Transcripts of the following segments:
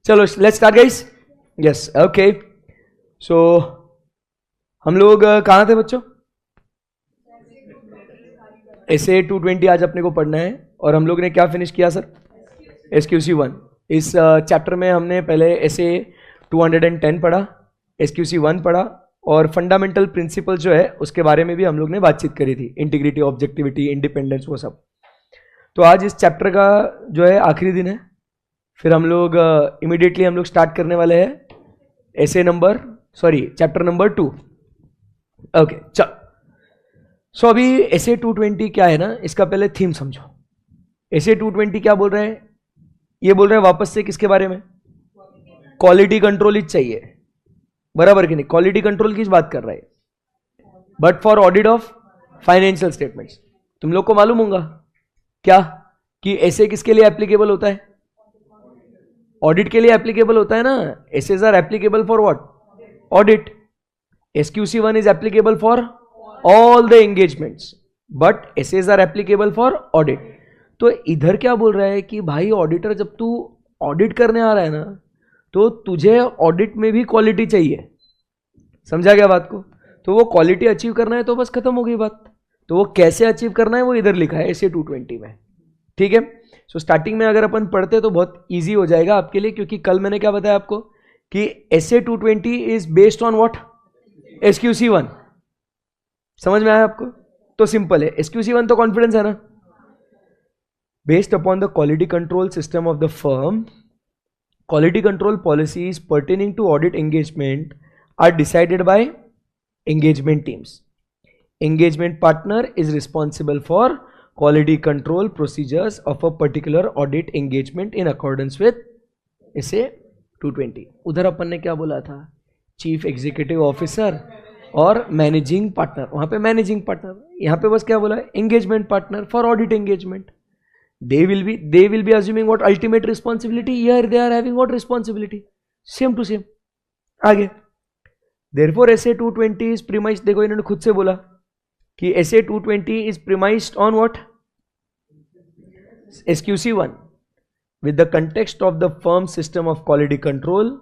चलो let's start guys. Yes okay. So हम लोग कहाँ थे बच्चों? एसए 220 आज अपने को पढ़ना है. और हम लोग ने क्या फिनिश किया सर? एसक्यूसी 1. इस चैप्टर में हमने पहले एसए 210 पढ़ा, एसक्यूसी 1 पढ़ा और फंडामेंटल प्रिंसिपल जो है उसके बारे में भी हम लोग ने बातचीत करी थी. इंटीग्रिटी, ऑब्जेक्टिविटी, इंडिपेंडेंस, वो सब. तो आज इस चैप्टर का जो है आखिरी दिन है. फिर हम लोग इमीडिएटली हम लोग स्टार्ट करने वाले हैं चैप्टर नंबर 2. ओके चल. सो अभी एसए 220 क्या है ना, इसका पहले थीम समझो. एसए 220 क्या बोल रहे हैं? ये बोल रहे हैं वापस से किसके बारे में? क्वालिटी कंट्रोल ही चाहिए, बराबर कि नहीं? क्वालिटी कंट्रोल की बात कर रहा है, but for audit of financial statements. तुम लोग को मालूम होगा क्या कि एसए किसके लिए एप्लीकेबल होता है? ऑडिट के लिए एप्लीकेबल होता है ना. SAs are applicable for what? Audit. SQC 1 is applicable for all the engagements, but SAs are applicable for audit. तो इधर क्या बोल रहा है कि भाई ऑडिटर, जब तू ऑडिट करने आ रहा है ना, तो तुझे ऑडिट में भी क्वालिटी चाहिए. समझा गया बात को? तो वो क्वालिटी अचीव करना है तो बस खत्म हो गई बात. तो वो कैसे अचीव करना है वो इधर लिखा है एसए 220 में. ठीक है. सो स्टार्टिंग में अगर अपन पढ़ते तो बहुत इजी हो जाएगा आपके लिए, क्योंकि कल मैंने क्या बताया आपको कि SA 220 is based on what? SQC 1. समझ में आया आपको? तो सिंपल है. एसक्यूसी 1 तो कॉन्फिडेंस है ना. Based upon the quality control system of the firm, quality control policies pertaining to audit engagement are decided by engagement teams. Engagement partner is responsible for quality control procedures of a particular audit engagement in accordance with इसे 220. उधर अपन ने क्या बोला था? Chief executive officer और managing partner. वहां पे managing partner, यहां पे बस क्या बोला? Engagement partner for audit engagement. They will be assuming what ultimate responsibility. Here they are having what responsibility? Same to same. आगे. Therefore SA 220 is premised. देखो इन्होंने खुद से बोला कि SA 220 is premised on what? SQC 1. With the context of the firm system of quality control,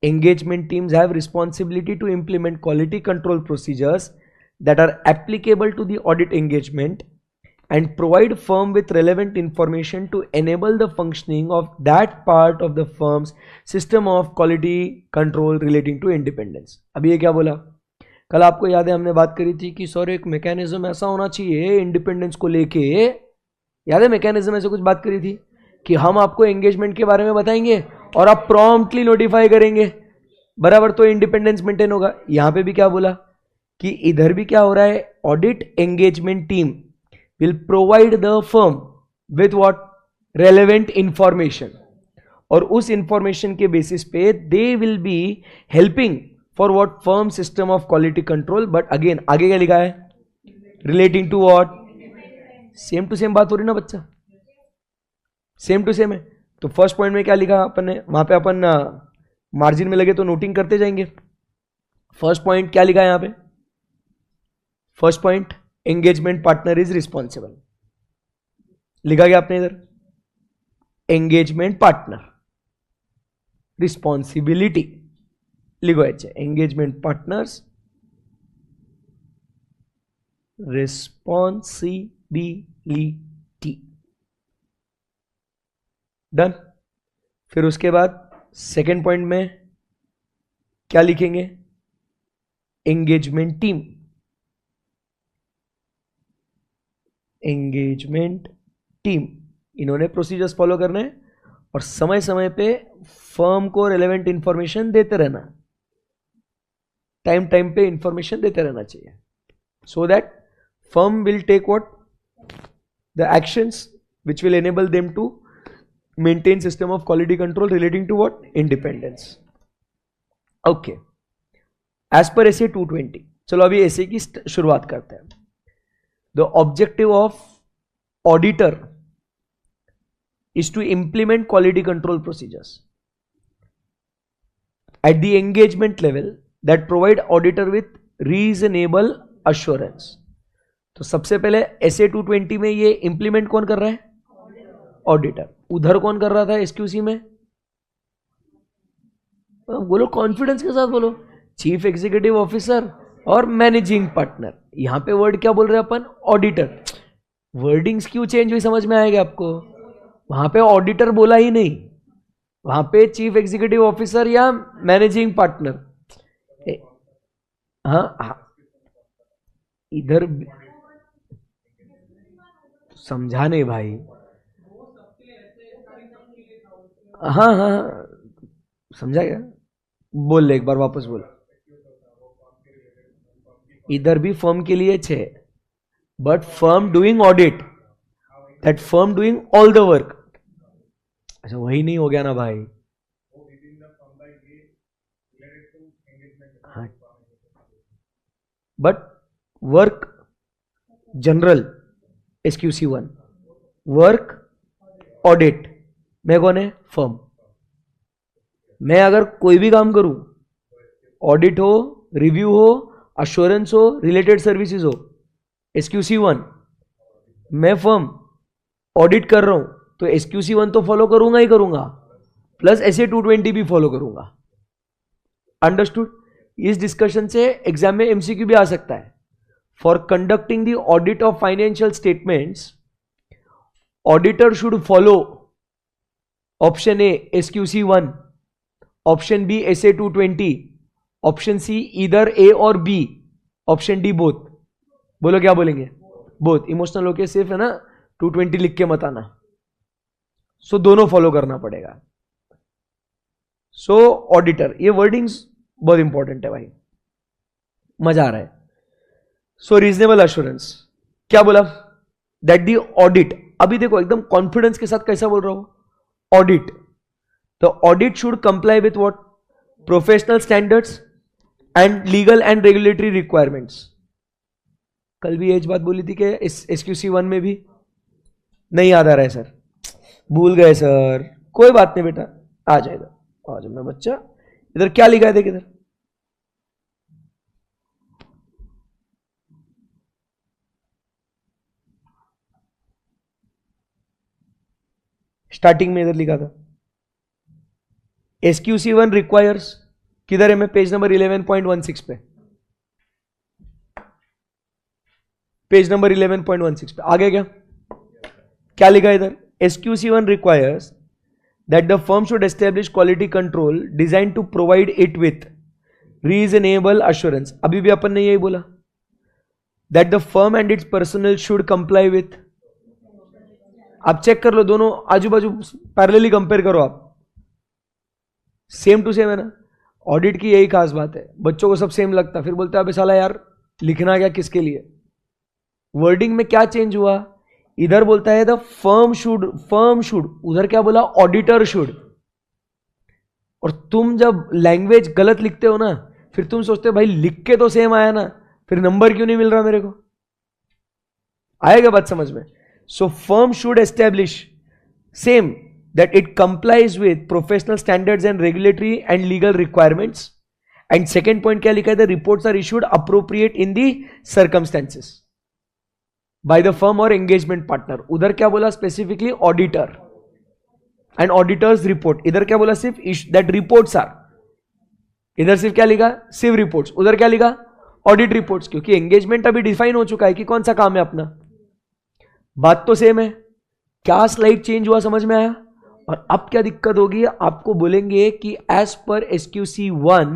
engagement teams have responsibility to implement quality control procedures that are applicable to the audit engagement and provide firm with relevant information to enable the functioning of that part of the firm's system of quality control relating to independence. अभी ये क्या बोला? कल आपको याद है हमने बात करी थी कि सर एक मैकेनिज्म ऐसा होना चाहिए इंडिपेंडेंस को लेके. याद है मैकेनिज्म ऐसे कुछ बात करी थी कि हम आपको एंगेजमेंट के बारे में बताएंगे और आप प्रॉम्प्टली नोटिफाई करेंगे, बराबर, तो इंडिपेंडेंस मेंटेन होगा. यहां पे भी क्या बोला कि इधर भी क्या हो रहा है? Audit engagement team will provide the firm with what? relevant information. और उस information के basis पे they will be helping for what? firm system of quality control. but again आगे क्या लिखा है? relating to what? same to same बात हो रही ना बच्चा? same to same है. तो फर्स्ट पॉइंट में क्या लिखा अपन ने? वहां पे अपन मार्जिन में लगे तो नोटिंग करते जाएंगे. फर्स्ट पॉइंट क्या लिखा है यहां पे? First point, engagement partner is responsible. लिखा गया आपने इधर? एंगेजमेंट पार्टनर रिस्पॉन्सिबिलिटी लिखो. अच्छा, एंगेजमेंट पार्टनर्स रिस्पॉन्सिबिलिटी. डन. फिर उसके बाद सेकेंड पॉइंट में क्या लिखेंगे? Engagement team. एंगेजमेंट टीम, इन्होंने प्रोसीजर्स फॉलो करने और समय समय पे फर्म को रेलेवेंट इंफॉर्मेशन देते रहना, टाइम टाइम पे इंफॉर्मेशन देते रहना चाहिए, so that firm will take what? The actions which will enable them to maintain system of quality control relating to what? Independence. Okay, as per SA 220. चलो अभी S A की शुरुआत करते हैं. The objective of auditor is to implement quality control procedures at the engagement level that provide auditor with reasonable assurance. तो सबसे पहले SA 220 में ये इंप्लीमेंट कौन कर रहा है? ऑडिटर. उधर कौन कर रहा था एसक्यूसी में? बोलो कॉन्फिडेंस के साथ बोलो, चीफ एग्जीक्यूटिव ऑफिसर और मैनेजिंग पार्टनर। यहां पे वर्ड क्या बोल रहे हैं अपन, ऑडिटर। वर्डिंग्स क्यों चेंज हुई समझ में आएगा आपको। वहां पे ऑडिटर बोला ही नहीं, वहां पे चीफ एग्जीक्यूटिव ऑफिसर या मैनेजिंग पार्टनर। हाँ, इधर समझा नहीं भाई। हाँ हाँ, समझा क्या, बोल ले एक बार वापस बोल। इधर भी फर्म के लिए 6, but firm doing audit, that firm doing all the work. अच्छा वही नहीं हो गया ना भाई। हाँ, but work general SQC1, work audit मैं कौन है, फर्म। मैं अगर कोई भी काम करूं, ऑडिट हो, रिव्यू हो, अश्योरेंस हो, रिलेटेड सर्विसेज हो, SQC1, मैं फर्म ऑडिट कर रहा हूं तो SQC1 तो फॉलो करूंगा ही करूंगा, प्लस SA220 भी फॉलो करूंगा। अंडरस्टूड। इस डिस्कशन से एग्जाम में MCQ भी आ सकता है। For conducting the audit of financial statements, auditor should follow option A SQC1, option B SA220, option C इधर ए और बी, ऑप्शन डी बोथ। बोलो क्या बोलेंगे, बोथ। इमोशनल होके सिर्फ है ना 220 लिख के मत आना। सो दोनों फॉलो करना पड़ेगा। सो ऑडिटर, ये वर्डिंग्स बहुत इंपॉर्टेंट है भाई, मजा आ रहा है। सो रीजनेबल अश्योरेंस क्या बोला, दैट दी ऑडिट। अभी देखो एकदम कॉन्फिडेंस के साथ कैसा बोल रहा हूं, ऑडिट। तो audit should comply with what, professional standards and legal and regulatory requirements. कल भी ये बात बोली थी कि इस SQC1 में भी नहीं याद आ रहा है सर, भूल गए सर। कोई बात नहीं बेटा, आ जाएगा, आ जाओ मेरा बच्चा। इधर क्या लिखा है देख, इधर स्टार्टिंग में इधर लिखा था SQC1 रिक्वायर्स, किधर है, मैं पेज नंबर 11.16 पे, पेज नंबर 11.16 पे आगे क्या लिखा है इधर, SQC1 requires that the firm should establish quality control designed to provide it with reasonable assurance। अभी भी अपन ने यही बोला, that the firm and its personnel should comply with। आप चेक कर लो, दोनों आजू बाजू पैरेलली कंपेयर करो आप, सेम टू सेम है ना। ऑडिट की यही खास बात है, बच्चों को सब सेम लगता, फिर बोलते हैं अबे साला यार लिखना क्या किसके लिए। वर्डिंग में क्या चेंज हुआ, इधर बोलता है द फर्म शुड, उधर क्या बोला, ऑडिटर शुड। और तुम जब लैंग्वेज गलत लिखते हो ना, फिर तुम सोचते हो भाई लिख के तो सेम आया ना, फिर नंबर क्यों नहीं मिल रहा मेरे को। आएगा बात समझ में। So firm should establish same that it complies with professional standards and regulatory and legal requirements। and second point क्या लिखा है, the reports are issued appropriate in the circumstances by the firm or engagement partner। उधर क्या बोला specifically auditor and auditor's report, इधर क्या बोला सिर्फ that reports are, इधर सिर्फ क्या लिखा, सिर्फ reports, उधर क्या लिखा, audit reports। क्योंकि engagement अभी डिफाइन हो चुका है कि कौन सा काम है अपना, बात तो सेम है। क्या स्लाइड चेंज हुआ समझ में आया। और अब क्या दिक्कत होगी, आपको बोलेंगे कि as per SQC1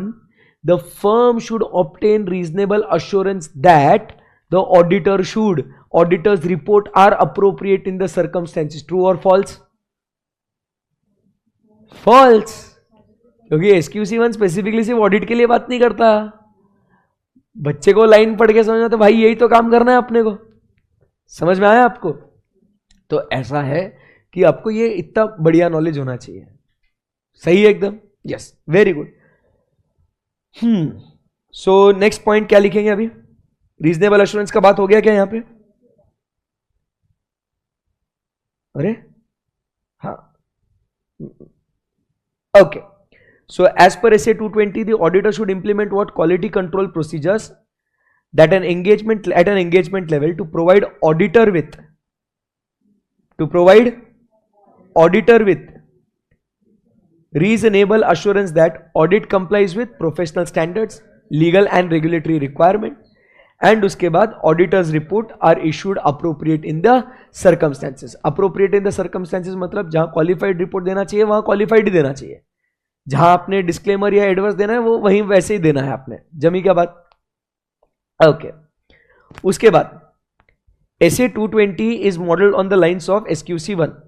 the firm should obtain reasonable assurance that the auditor should, auditor's report are appropriate in the circumstances. True और फॉल्स, फॉल्स। क्योंकि SQC1 स्पेसिफिकली सिर्फ ऑडिट के लिए बात नहीं करता। बच्चे को लाइन पढ़ के समझना तो भाई यही तो काम करना है अपने को, समझ में आया आपको। तो ऐसा है कि आपको ये इतना बढ़िया नॉलेज होना चाहिए। सही है एकदम, yes, very good. So next point क्या लिखेंगे अभी, रीजनेबल एश्योरेंस का बात हो गया क्या यहां पे, अरे हाँ, okay. So as per SA220 the auditor should implement what, quality control procedures that at an engagement level to provide auditor with reasonable assurance that audit complies with professional standards, legal and regulatory requirement, and उसके बाद auditors report are issued appropriate in the circumstances. Appropriate in the circumstances मतलब जहां qualified report देना चाहिए वहां qualified ही देना चाहिए, जहां आपने disclaimer या adverse देना है वो वहीं वैसे ही देना है आपने. जमी क्या बात? ओके. उसके बाद SA 220 is modeled on the lines of SQC 1.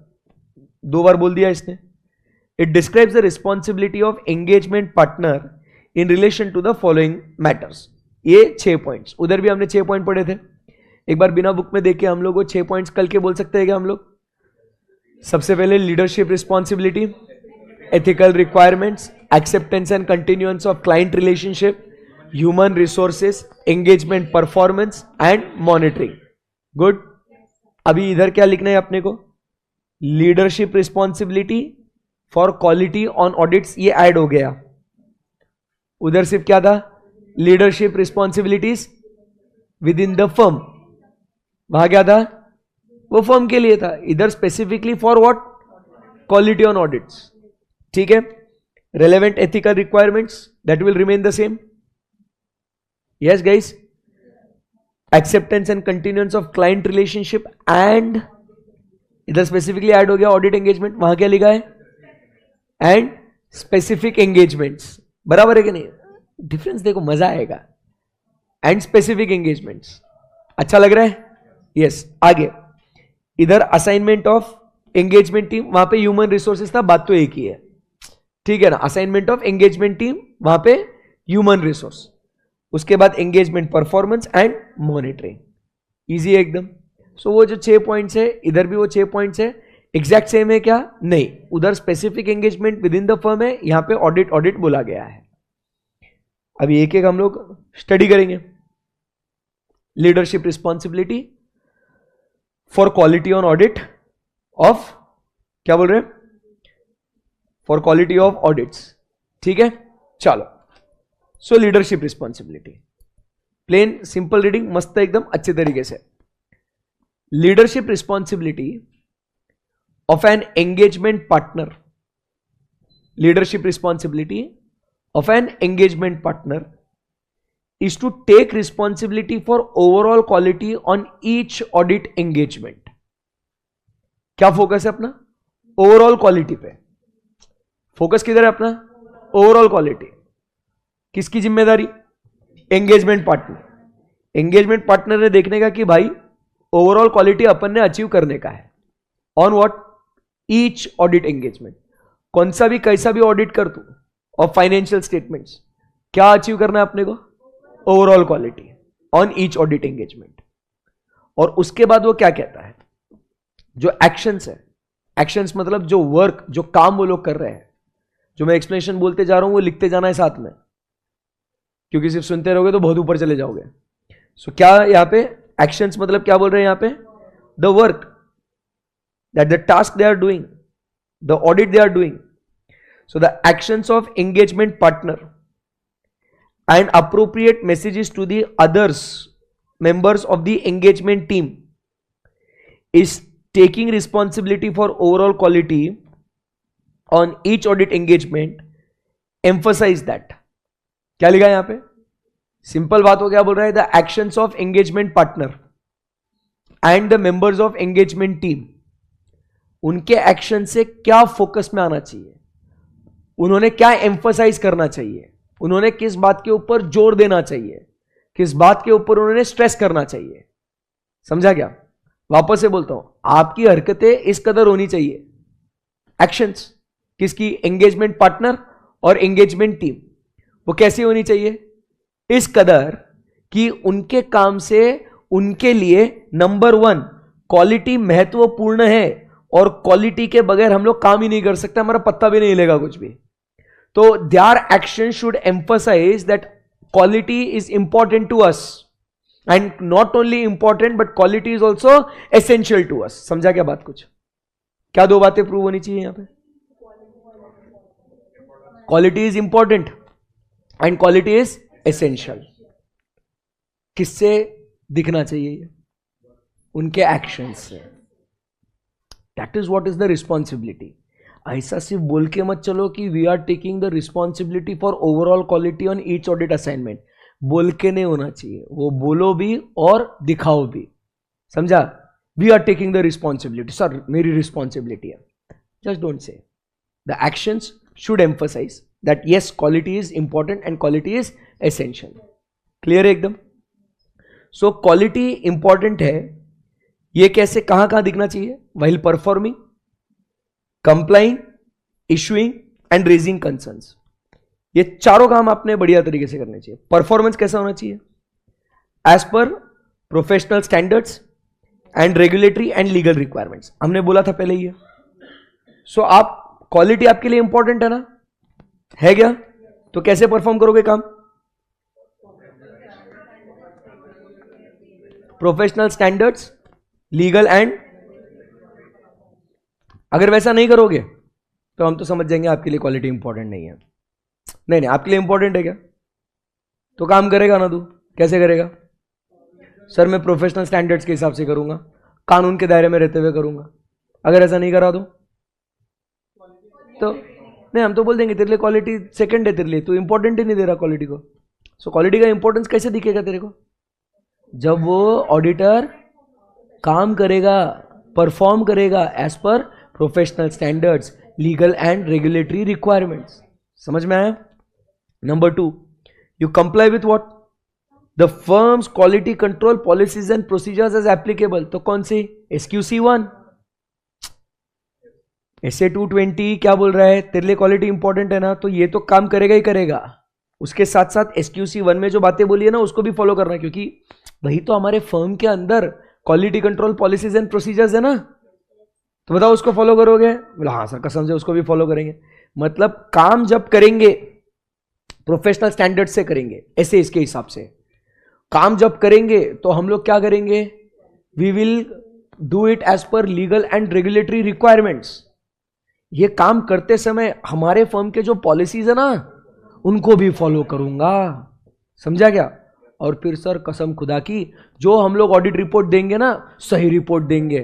2 बार बोल दिया इसने. It describes the responsibility of engagement partner in relation to the following matters. ये 6 पॉइंट्स, उधर भी हमने 6 पॉइंट पढ़े थे. एक बार बिना बुक में देखे हम लोग वो 6 पॉइंट्स कल के बोल सकते हैं क्या हम लोग? सबसे पहले leadership responsibility, ethical requirements, acceptance and continuance of client relationship, human resources, engagement performance and monitoring. Good. अभी इधर क्या लिखना है अपने को? Leadership responsibility for quality on audits, ये ऐड हो गया. उधर सिर्फ क्या था? Leadership responsibilities with in the firm. वहां क्या था? वो फर्म के लिए था. इधर specifically for what? Quality on audits. ठीक है. Relevant ethical requirements that will remain the same. Yes guys. Acceptance and continuance of client relationship and इधर स्पेसिफिकली ऐड हो गया ऑडिट एंगेजमेंट. वहां क्या लिखा है? And specific engagements. बराबर है कि नहीं? डिफरेंस देखो, मजा आएगा. And specific engagements. अच्छा लग रहा है? यस. आगे इधर असाइनमेंट ऑफ एंगेजमेंट टीम, वहां पे ह्यूमन रिसोर्सेस था, बात तो एक ही है. ठीक है ना? असाइनमेंट ऑफ एंगेजमेंट टीम, वहां पे ह्यूमन रिसोर्स. उसके बाद engagement performance and monitoring. Easy है एकदम. सो वो जो 6 पॉइंट्स है, इधर भी वो 6 पॉइंट्स है. एग्जैक्ट सेम है क्या? नहीं. उधर specific engagement with in the firm है, यहां पे ऑडिट ऑडिट बोला गया है. अभी एक एक हम लोग स्टडी करेंगे. Leadership responsibility for quality on audit of, क्या बोल रहे हैं? For quality of audits. ठीक है. चलो. सो leadership responsibility, plain simple reading, मस्त एकदम अच्छे तरीके से. Leadership responsibility of an engagement partner, leadership responsibility of an engagement partner is to take responsibility for overall quality on each audit engagement. क्या focus है अपना? ओवरऑल क्वालिटी पे. Focus किधर है अपना? Overall quality. किसकी जिम्मेदारी? Engagement partner. एंगेजमेंट पार्टनर ने देखने का कि भाई ओवरऑल क्वालिटी अपन ने अचीव करने का है. On what? Each audit engagement. कौन सा भी कैसा भी ऑडिट कर तू और फाइनेंशियल स्टेटमेंट्स, क्या अचीव करना है अपने को? Overall quality on each audit engagement. और उसके बाद वो क्या कहता है? जो एक्शंस है, एक्शंस मतलब जो वर्क, जो काम वो लोग कर रहे हैं, जो मैं एक्सप्लेनेशन बोलते जा रहा हूं वो लिखते जाना है साथ में, क्योंकि सिर्फ सुनते रहोगे तो बहुत ऊपर चले जाओगे. सो क्या यहां पे एक्शंस मतलब क्या बोल रहे हैं यहां पे? The work, that the task they are doing, the audit they are doing. So the actions of engagement partner and appropriate messages to the others members of the engagement team is taking responsibility for overall quality on each audit engagement. Emphasize that. क्या लिखा है यहां पे? Simple बात हो गया. बोल रहा है the actions of engagement partner and the members of engagement team, उनके एक्शन से क्या फोकस में आना चाहिए, उन्होंने क्या एम्फसाइज करना चाहिए, उन्होंने किस बात के ऊपर जोर देना चाहिए, किस बात के ऊपर उन्होंने स्ट्रेस करना चाहिए. समझा क्या? वापस से बोलता हूं, आपकी हरकतें इस कदर होनी चाहिए. एक्शंस किसकी? एंगेजमेंट पार्टनर और एंगेजमेंट टीम. वो कैसी होनी चाहिए? इस कदर कि उनके काम से उनके लिए नंबर 1 क्वालिटी महत्वपूर्ण है, और क्वालिटी के बगैर हम लोग काम ही नहीं कर सकते, हमारा पत्ता भी नहीं हिलेगा कुछ भी. तो their action should emphasize that quality is important to us, and not only important but quality is also essential to us. समझा क्या बात? कुछ क्या 2 बातें प्रूव होनी चाहिए यहां पे? Quality is important and quality is essential. किससे दिखना चाहिए? उनके एक्शन से. That is what is the responsibility. ऐसा सिर्फ बोल के मत चलो कि we are taking the responsibility for overall quality on each audit assignment, बोल के नहीं होना चाहिए, वो बोलो भी और दिखाओ भी, समझा? We are taking the responsibility, sir मेरी रिस्पॉन्सिबिलिटी है, just don't say, the actions should emphasize that yes quality is important and quality is essential. Clear है एकदम? सो क्वालिटी इंपॉर्टेंट है, ये कैसे कहां दिखना चाहिए? While performing, complying, issuing and raising concerns, ये चारों काम आपने बढ़िया तरीके से करने चाहिए। परफॉर्मेंस कैसा होना चाहिए? As per professional standards and regulatory and legal requirements, हमने बोला था पहले ही। सो आप क्वालिटी आपके लिए इंपॉर्टेंट है ना, है क्या? तो कैसे परफॉर्म करोगे काम? प्रोफेशनल स्टैंडर्ड्स, लीगल एंड, अगर वैसा नहीं करोगे तो हम तो समझ जाएंगे आपके लिए क्वालिटी इंपॉर्टेंट नहीं है। नहीं नहीं, आपके लिए इंपॉर्टेंट है क्या? तो काम करेगा ना तू? कैसे करेगा? सर मैं प्रोफेशनल स्टैंडर्ड्स के हिसाब से करूंगा, कानून के दायरे में रहते हुए करूंगा। अगर ऐसा नहीं करा तो नहीं, हम तो बोल देंगे तेरे लिए क्वालिटी सेकंड है, तेरे लिए तू इंपॉर्टेंट ही नहीं दे रहा क्वालिटी को। सो क्वालिटी का इंपॉर्टेंस कैसे दिखेगा तेरे को? जब वो ऑडिटर काम करेगा, परफॉर्म करेगा as per professional standards, legal and regulatory requirements. समझ में आया? Number 2, you comply with what? The firm's quality control policies and procedures as applicable. तो कौन सी? SQC 1। SA 220 क्या बोल रहा है? तेरे लिए क्वालिटी इंपॉर्टेंट है ना, तो ये तो काम करेगा ही करेगा। उसके साथ साथ SQC 1 में जो बातें बोली है ना, उसको भी फॉलो करना है, क्योंकि वही तो हमारे फर्म के अंदर quality control policies and procedures है ना। तो बताओ उसको फॉलो करोगे? बोला हाँ सर कसम से उसको भी फॉलो करेंगे। मतलब काम जब करेंगे प्रोफेशनल स्टैंडर्ड से करेंगे, ऐसे इसके हिसाब से काम जब करेंगे तो हम लोग क्या करेंगे? We will do it as per legal and regulatory requirements. ये काम करते समय हमारे फर्म के जो पॉलिसीज है ना, उनको भी फॉलो करूंगा। समझा क्या? और फिर सर कसम खुदा की जो हम लोग ऑडिट रिपोर्ट देंगे ना, सही रिपोर्ट देंगे,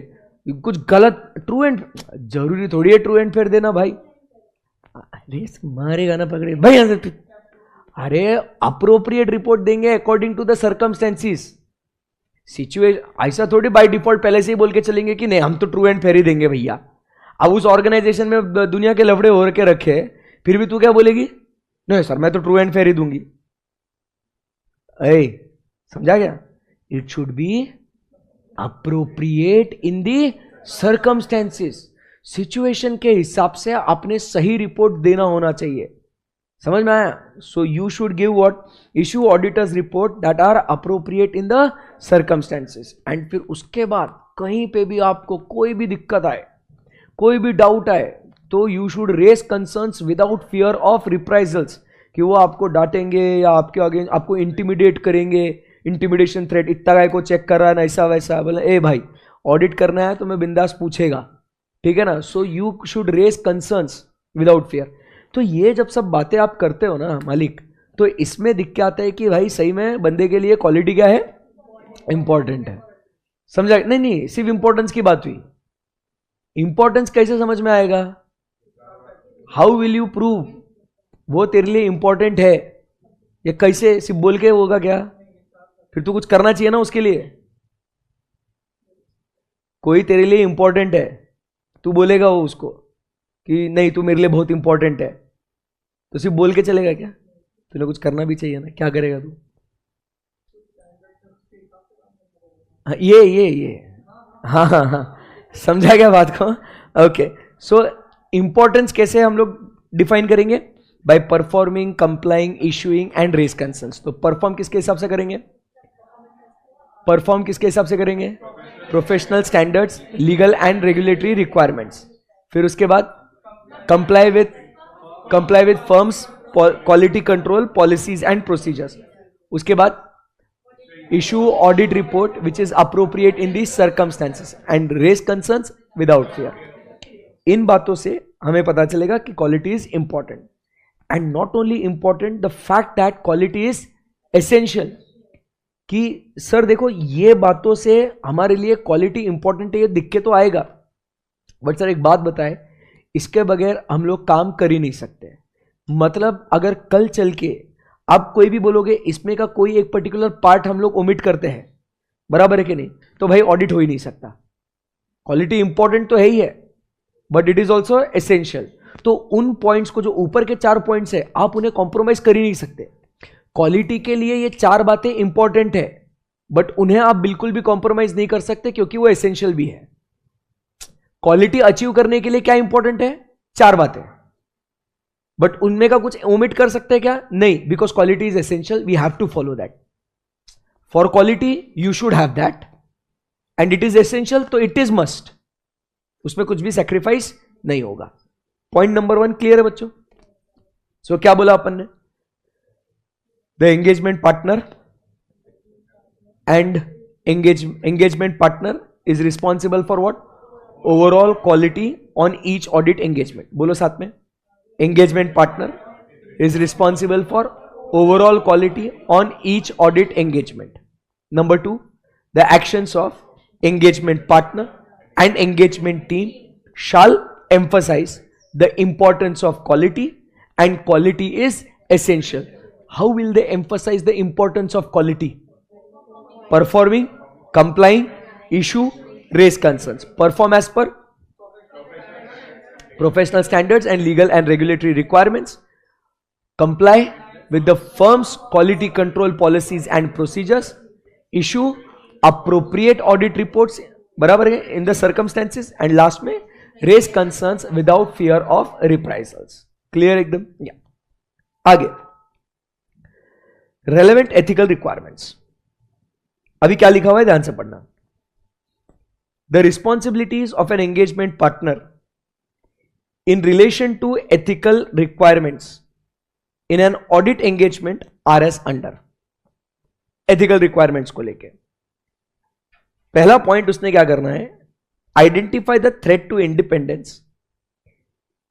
कुछ गलत ट्रू एंड, जरूरी थोड़ी है ट्रू एंड फेयर देना भाई। अरे मारेगा ना पकड़े भाई। अरे अप्रोप्रिएट रिपोर्ट देंगे according to the circumstances, situation. ऐसा थोड़ी बाय डिफॉल्ट पहले से ही बोल के चलेंगे कि नहीं हम तो ट्रू एंड फेयर ही देंगे भैया। अब उस ऑर्गेनाइजेशन में दुनिया के लफड़े हो के रखे, फिर भी तू क्या बोलेगी? नहीं सर मैं तो ट्रू एंड फेयर ही दूंगी। ऐ समझा क्या? It should be appropriate in the circumstances, situation के हिसाब से आपने सही रिपोर्ट देना होना चाहिए। समझ में आया? So you should give what? Issue auditor's report that are appropriate in the circumstances. And फिर उसके बाद कहीं पे भी आपको कोई भी दिक्कत आए, कोई भी डाउट आए, तो you should raise concerns without fear of reprisals, कि वो आपको डांटेंगे या आपके आगे आपको इंटिमिडेट करेंगे, इंटिमिडेशन थ्रेट, इतना गाय को चेक कर रहा है ना ऐसा वैसा। बोले ए भाई ऑडिट करना है तो मैं बिंदास पूछेगा, ठीक है ना? So you should raise concerns without fear. तो ये जब सब बातें आप करते हो ना मालिक, तो इसमें दिख के आता है कि भाई सही में बंदे के लिए क्वालिटी क्या है? इंपॉर्टेंट है। समझा? नहीं नहीं, सिर्फ इंपॉर्टेंस की बात हुई। इंपॉर्टेंस कैसे समझ में आएगा? हाउ विल यू प्रूव वो तेरे लिए इंपॉर्टेंट है? ये कैसे सिर्फ बोल के होगा क्या? फिर तो कुछ करना चाहिए ना उसके लिए। कोई तेरे लिए इंपॉर्टेंट है, तू बोलेगा वो उसको कि नहीं तू मेरे लिए बहुत इंपॉर्टेंट है, तो सिर्फ बोल के चलेगा क्या? तुझे कुछ करना भी चाहिए ना। क्या करेगा तू? हाँ, ये हाँ हाँ हाँ, समझा क्या बात को? ओके, सो इंपॉर्टेंस कैसे हम लोग डिफाइन करेंगे? By performing, complying, issuing and raise concerns. तो परफॉर्म किसके हिसाब से करेंगे? परफॉर्म किसके हिसाब से करेंगे? Professional standards, legal and regulatory requirements. फिर उसके बाद comply with firm's quality control policies and procedures. उसके बाद issue audit report which is appropriate in the circumstances and raise concerns without fear. इन बातों से हमें पता चलेगा कि quality is important, and not only important, the fact that quality is essential. कि सर देखो ये बातों से हमारे लिए क्वालिटी इंपॉर्टेंट है, ये दिख के तो आएगा, बट सर एक बात बताएं, इसके बगैर हम लोग काम कर ही नहीं सकते। मतलब अगर कल चल के आप कोई भी बोलोगे इसमें का कोई एक पर्टिकुलर पार्ट हम लोग ओमिट करते हैं, बराबर है कि नहीं, तो भाई ऑडिट हो ही नहीं सकता। क्वालिटी इंपॉर्टेंट तो है ही है, but it is also essential. तो उन पॉइंट्स को, जो ऊपर के 4 पॉइंट्स है, आप उन्हें कॉम्प्रोमाइज कर ही नहीं सकते। क्वालिटी के लिए ये 4 बातें इंपॉर्टेंट है, बट उन्हें आप बिल्कुल भी कॉम्प्रोमाइज नहीं कर सकते क्योंकि वो एसेंशियल भी है। क्वालिटी अचीव करने के लिए क्या इंपॉर्टेंट है? 4 बातें, बट उनमें का कुछ ओमिट कर सकते हैं क्या? नहीं, because quality is essential, we have to follow that. For quality you should have that and it is essential, तो इट इज मस्ट, उसमें कुछ भी सेक्रीफाइस नहीं होगा। पॉइंट नंबर 1 क्लियर है बच्चों? सो क्या बोला अपन ने? The engagement partner and engagement partner is responsible for what? Overall quality on each audit engagement. बोलो साथ में, engagement partner is responsible for overall quality on each audit engagement. Number 2, the actions of engagement partner and engagement team shall emphasize the importance of quality, and quality is essential. How will they emphasize the importance of quality? Performing, complying, issue, raise concerns. Perform as per professional standards and legal and regulatory requirements. Comply with the firm's quality control policies and procedures. Issue appropriate audit reports, बराबर है, in the circumstances. And last में raise concerns without fear of reprisals. Clear एकदम? Yeah. आगे relevant ethical requirements. अभी क्या लिखा हुआ है, ध्यान से पढ़ना। The responsibilities of an engagement partner in relation to ethical requirements in an audit engagement are as under. Ethical requirements को लेके पहला पॉइंट उसने क्या करना है? Identify the threat to independence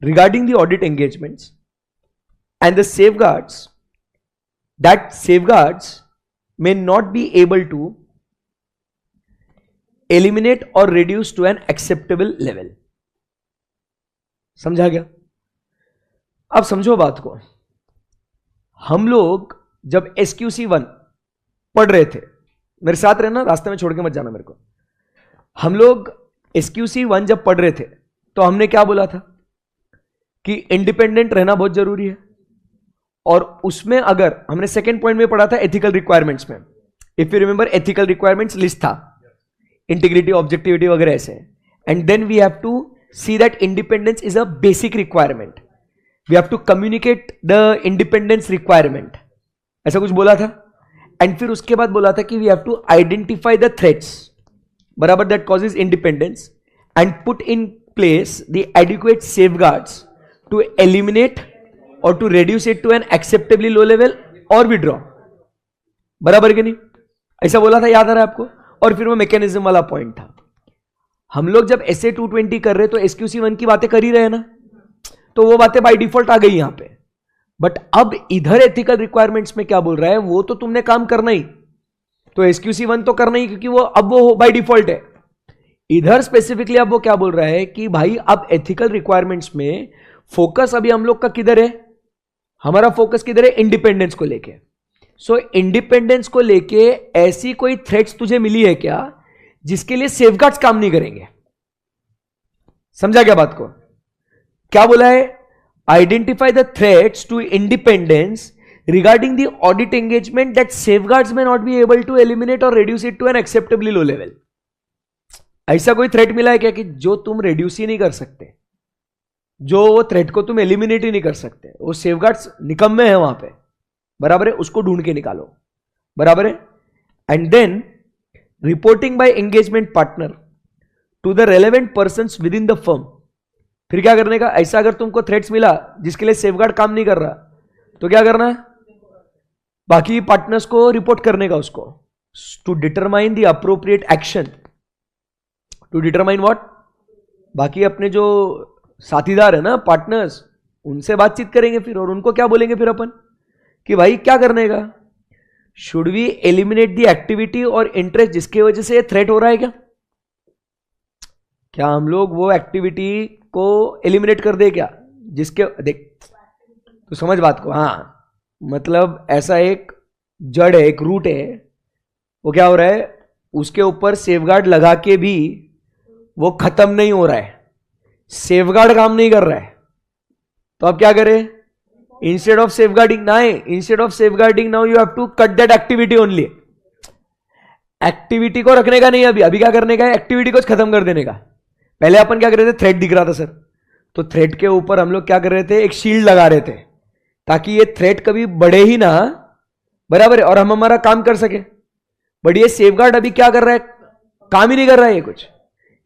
regarding the audit engagements and the safeguards that safeguards may not be able to eliminate or reduce to an acceptable level. समझा गया? अब समझो बात को। हम लोग जब SQC1 पढ़ रहे थे, मेरे साथ रहना, रास्ते में छोड़ के मत जाना मेरे को। हम लोग SQC1 जब पढ़ रहे थे तो हमने क्या बोला था कि इंडिपेंडेंट रहना बहुत जरूरी है, और उसमें अगर हमने सेकेंड पॉइंट में पढ़ा था एथिकल रिक्वायरमेंट्स में, if you remember ethical requirements list था, इंटीग्रिटी, ऑब्जेक्टिविटी वगैरह ऐसे, and then we have to see that independence is a basic requirement, we have to communicate the independence requirement, ऐसा कुछ बोला था। एंड फिर उसके बाद बोला था कि we have to identify the threats, बराबर, that causes independence and put in place the adequate safeguards to eliminate और to reduce it to an acceptably low level और विड्रॉ, बराबर कि नहीं? ऐसा बोला था, याद आ रहा है आपको? और फिर वो मैकेनिज्म वाला पॉइंट था। हम लोग जब SA 220 कर रहे तो SQC1 की बातें कर ही रहे ना, तो वो बातें बाय डिफॉल्ट आ गई यहां पे। बट अब इधर एथिकल रिक्वायरमेंट्स में क्या बोल रहा है? वो तो तुमने काम करना ही, तो SQC1 तो करना ही, क्योंकि वो अब वो बाय डिफॉल्ट है। इधर स्पेसिफिकली अब वो क्या बोल रहा है कि भाई अब एथिकल रिक्वायरमेंट्स में फोकस अभी हम लोग का किधर है? हमारा फोकस किधर है? इंडिपेंडेंस को लेके। सो इंडिपेंडेंस को लेके ऐसी कोई थ्रेट्स तुझे मिली है क्या जिसके लिए सेफगार्ड्स काम नहीं करेंगे? समझा क्या बात को? क्या बोला है? Identify the threats to independence regarding the audit engagement that safeguards may not be able to eliminate और reduce it to an acceptably low level. ऐसा कोई थ्रेट मिला है क्या कि जो तुम रिड्यूस ही नहीं कर सकते, जो वो थ्रेट को तुम एलिमिनेट ही नहीं कर सकते, वो सेफगार्ड्स निकम्मे हैं वहां पे, बराबर है? उसको ढूंढ के निकालो, बराबर है? And then reporting by engagement partner to the relevant persons within the firm. फिर क्या करने का? ऐसा अगर तुमको थ्रेट्स मिला जिसके लिए सेफगार्ड काम नहीं कर रहा, तो क्या करना है? बाकी पार्टनर्स को रिपोर्ट करने का उसको, to determine the appropriate action, to determine what? बाकी अपने जो साथीदार है ना, पार्टनर्स, उनसे बातचीत करेंगे फिर, और उनको क्या बोलेंगे फिर अपन कि भाई क्या करने का? Should we eliminate the activity और इंटरेस्ट जिसकी वजह से थ्रेट हो रहा है क्या? क्या हम लोग वो एक्टिविटी को एलिमिनेट कर दे क्या, जिसके देख तो समझ बात को। हाँ मतलब ऐसा एक जड़ है, एक रूट है, वो क्या हो रहा है, उसके ऊपर सेफगार्ड लगा के भी वो खत्म नहीं हो रहा है, सेफगार्ड काम नहीं कर रहा है, तो आप क्या करें, instead of safeguarding now you have to cut that activity only. Activity को रखने का नहीं, अभी क्या करने का है, एक्टिविटी को खत्म कर देने का। पहले अपन क्या कर रहे थे, थ्रेड दिख रहा था सर, तो थ्रेड के ऊपर हम लोग क्या कर रहे थे, एक शील्ड लगा रहे थे ताकि ये थ्रेड कभी बढ़े ही ना, बराबर है, और हम हमारा काम कर सके। बट ये सेफगार्ड अभी क्या कर रहा है, काम ही नहीं कर रहा है, ये कुछ,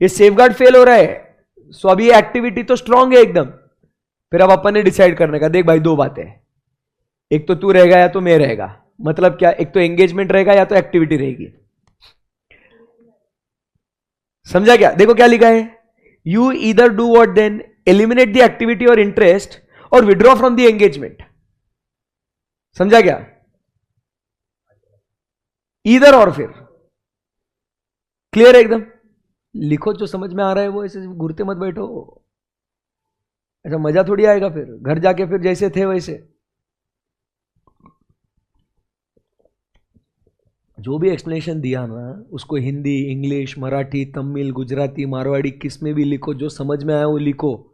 ये सेफगार्ड फेल हो रहा है। सो अभी ये एक्टिविटी तो स्ट्रांग है एकदम। फिर अब अपन ने डिसाइड करने का, देख भाई दो बातें, एक तो तू रहेगा या तो मैं रहेगा। मतलब क्या, एक तो एंगेजमेंट रहेगा या तो एक्टिविटी रहेगी। समझा क्या, देखो क्या लिखा है, you either do what then eliminate the activity और इंटरेस्ट और विड्रॉ फ्रॉम द एंगेजमेंट। समझा क्या, ईदर और फिर, क्लियर है एकदम। लिखो जो समझ में आ रहा है वो, ऐसे घूरते मत बैठो, ऐसा मजा थोड़ी आएगा फिर घर जाके, फिर जैसे थे वैसे। जो भी एक्सप्लेनेशन दिया ना उसको हिंदी, इंग्लिश, मराठी, तमिल, गुजराती, मारवाड़ी, किस में भी लिखो, जो समझ में आया वो लिखो।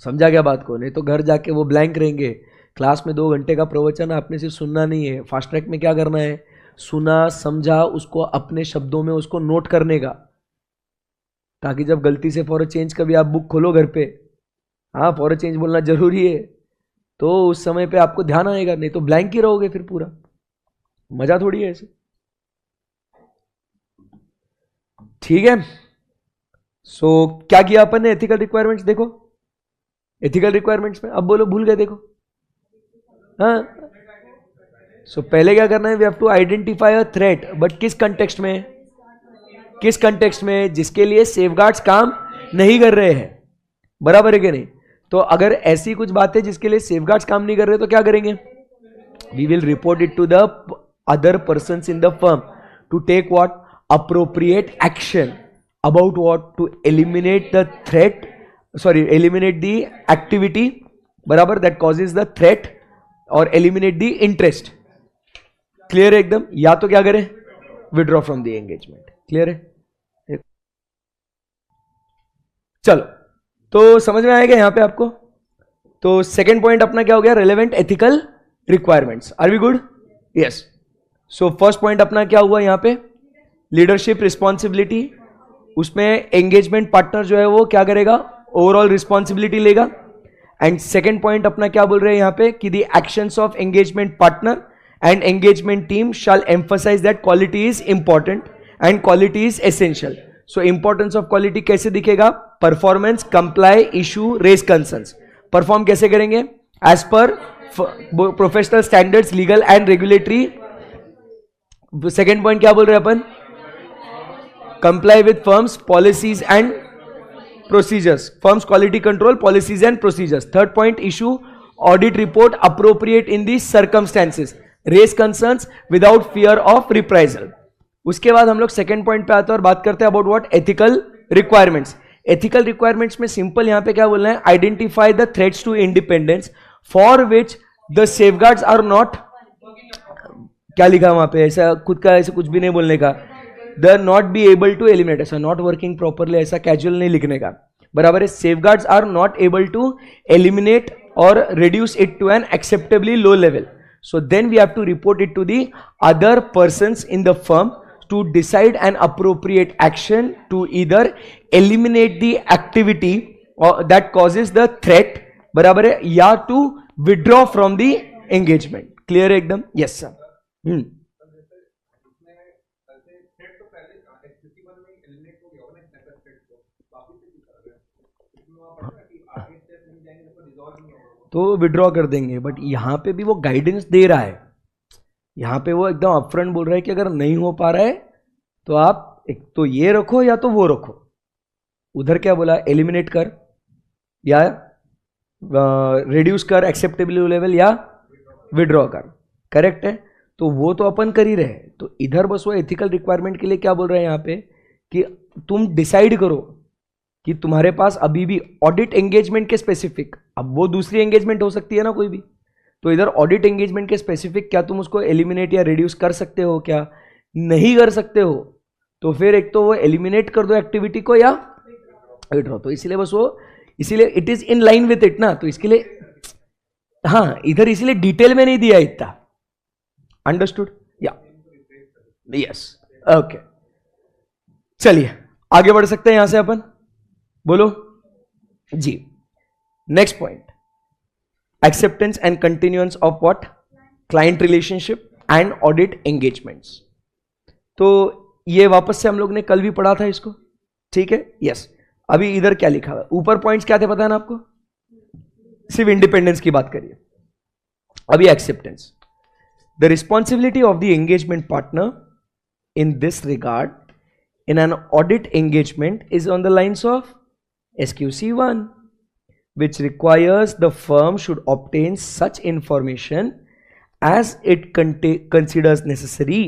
समझा क्या बात को, नहीं तो घर जाके वो ब्लैंक रहेंगे। क्लास में 2 घंटे का प्रवचन आपने सिर्फ सुनना नहीं है, फास्ट ट्रैक में क्या करना है, सुना समझा, उसको अपने शब्दों में उसको नोट करने का, ताकि जब गलती से फॉर अ चेंज कभी आप बुक खोलो घर पे, हाँ फॉर अ चेंज बोलना जरूरी है, तो उस समय पे आपको ध्यान आएगा, नहीं तो ब्लैंक ही रहोगे फिर पूरा, मजा थोड़ी है ऐसे। ठीक है, सो क्या किया अपन ने, एथिकल रिक्वायरमेंट्स देखो, एथिकल रिक्वायरमेंट्स में अब बोलो भूल गए, देखो हाँ। सो पहले क्या करना है, we have to identify a threat, but किस कंटेक्स्ट में, किस कंटेक्स्ट में, जिसके लिए सेफगार्ड्स काम नहीं कर रहे हैं, बराबर है कि नहीं। तो अगर ऐसी कुछ बातें जिसके लिए सेफगार्ड्स काम नहीं कर रहे तो क्या करेंगे, we will report it to the other persons in the firm to take what appropriate action about what, to eliminate the threat, eliminate the activity, बराबर, that causes the threat, और eliminate the interest। क्लियर है एकदम, या तो क्या करें, withdraw from the engagement। Clear है, चलो तो समझ में आएगा यहां पे आपको। तो सेकेंड पॉइंट अपना क्या हो गया, relevant ethical requirements. Are we good, yes. So first point अपना क्या हुआ यहां पे, लीडरशिप रिस्पॉन्सिबिलिटी, उसमें एंगेजमेंट पार्टनर जो है वो क्या करेगा, ओवरऑल रिस्पॉन्सिबिलिटी लेगा। एंड सेकंड पॉइंट अपना क्या बोल रहे हैं यहां पे, कि the actions of engagement partner and engagement team shall emphasize that quality is important and quality is essential. So importance of quality कैसे दिखेगा, performance, comply, issue, raise concerns. Perform कैसे करेंगे, as per professional standards, legal and regulatory. Second point क्या बोल रहे हैं अपन, comply with firms policies and procedures, firms quality control policies and procedures. Third point, issue audit report appropriate in these circumstances, raise concerns without fear of reprisal. उसके बाद हम लोग second point पे आते हैं और बात करते हैं about what, ethical requirements. Ethical requirements में सिंपल यहां पे क्या बोलना है, identify the threats to independence for which the safeguards are not, क्या लिखा वहां पे, ऐसा खुद का ऐसे कुछ भी नहीं बोलने का, the not be able to eliminate, ऐसा नॉट वर्किंग प्रॉपरली, ऐसा कैजुअल नहीं लिखने का, बराबर है। Safeguards are not able to eliminate और reduce it to an acceptably low level, so then we have to report it to the other persons in the firm to decide an appropriate action to either eliminate the activity that causes the threat, बराबर है, या to withdraw from the engagement. Clear है एकदम, yes sir. तो withdraw कर देंगे, but यहां पे भी वो गाइडेंस दे रहा है, यहां पे वो एकदम अपफ्रंट बोल रहा है कि अगर नहीं हो पा रहा है तो आप एक तो ये रखो या तो वो रखो। उधर क्या बोला, एलिमिनेट कर या रिड्यूस कर एक्सेप्टेबल लेवल या विड्रॉ कर, करेक्ट है। तो वो तो अपन कर ही रहे, तो इधर बस वो एथिकल रिक्वायरमेंट के लिए क्या बोल रहे हैं यहां पे, कि तुम डिसाइड करो कि तुम्हारे पास अभी भी ऑडिट एंगेजमेंट के स्पेसिफिक, अब वो दूसरी एंगेजमेंट हो सकती है ना कोई भी, तो इधर ऑडिट एंगेजमेंट के स्पेसिफिक क्या तुम उसको एलिमिनेट या रिड्यूस कर सकते हो? क्या नहीं कर सकते हो? तो फिर एक तो वो एलिमिनेट कर दो एक्टिविटी को या विड्रॉ। तो इसलिए बस वो, इसीलिए it is in line with it ना, तो इसके लिए हाँ इधर इसलिए डिटेल में नहीं दिया इतना। अंडरस्टूड? या यस, ओके। चलिए आगे बढ़ सकते हैं यहां से अपन, बोलो जी। Next point, acceptance and continuance of what? Client relationship and audit engagements. तो ये वापस से हम लोग ने कल भी पढ़ा था इसको, ठीक है? यस। अभी इधर क्या लिखा हुआ है? ऊपर पॉइंट्स क्या थे पता है ना आपको? सिर्फ इंडिपेंडेंस की बात करिए। अभी acceptance, the responsibility of the engagement partner in this regard in an audit engagement is on the lines of SQC1, which requires the firm should obtain such information as it considers necessary.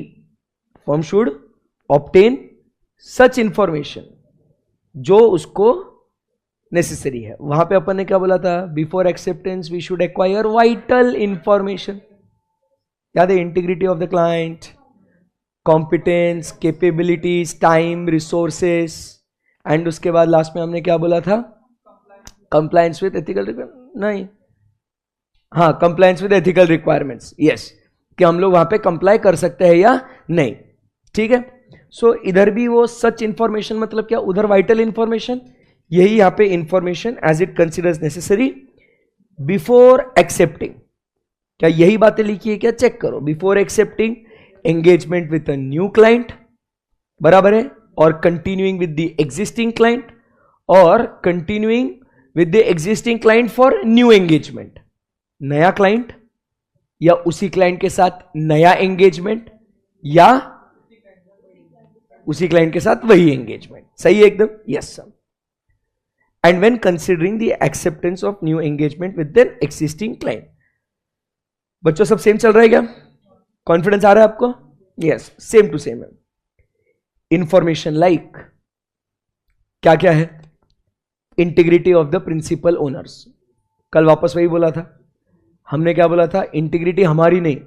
Firm should obtain such information जो उसको necessary है। वहां पे अपन ने क्या बोला था? Before acceptance we should acquire vital information, याद है? Integrity of the client, competence, capabilities, time, resources, and उसके बाद लास्ट में हमने क्या बोला था? कंप्लायंस विद एथिकल रिक्वायरमेंट, नहीं हाँ compliance with ethical requirements, yes, कि हम लोग वहां पे कंप्लाई कर सकते हैं या नहीं, ठीक है? सो इधर भी वो सच इंफॉर्मेशन मतलब क्या? उधर वाइटल इंफॉर्मेशन, यही यहां पे information as it considers necessary before accepting. क्या यही बातें लिखी है क्या? चेक करो। Before accepting engagement with a new client, बराबर है, और continuing with the existing client, और continuing with the existing client for new engagement। नया client या उसी client के साथ नया engagement या उसी client के साथ वही engagement। सही है एकदम? yes sir। and when considering the acceptance of new engagement with their existing client। बच्चों सब सेम चल रहा है क्या? कॉन्फिडेंस आ रहा है आपको? यस, सेम टू सेम है। इंफॉर्मेशन लाइक क्या क्या है? Integrity of the principal owners. कल वापस वही बोला था हमने, क्या बोला था? इंटीग्रिटी हमारी नहीं,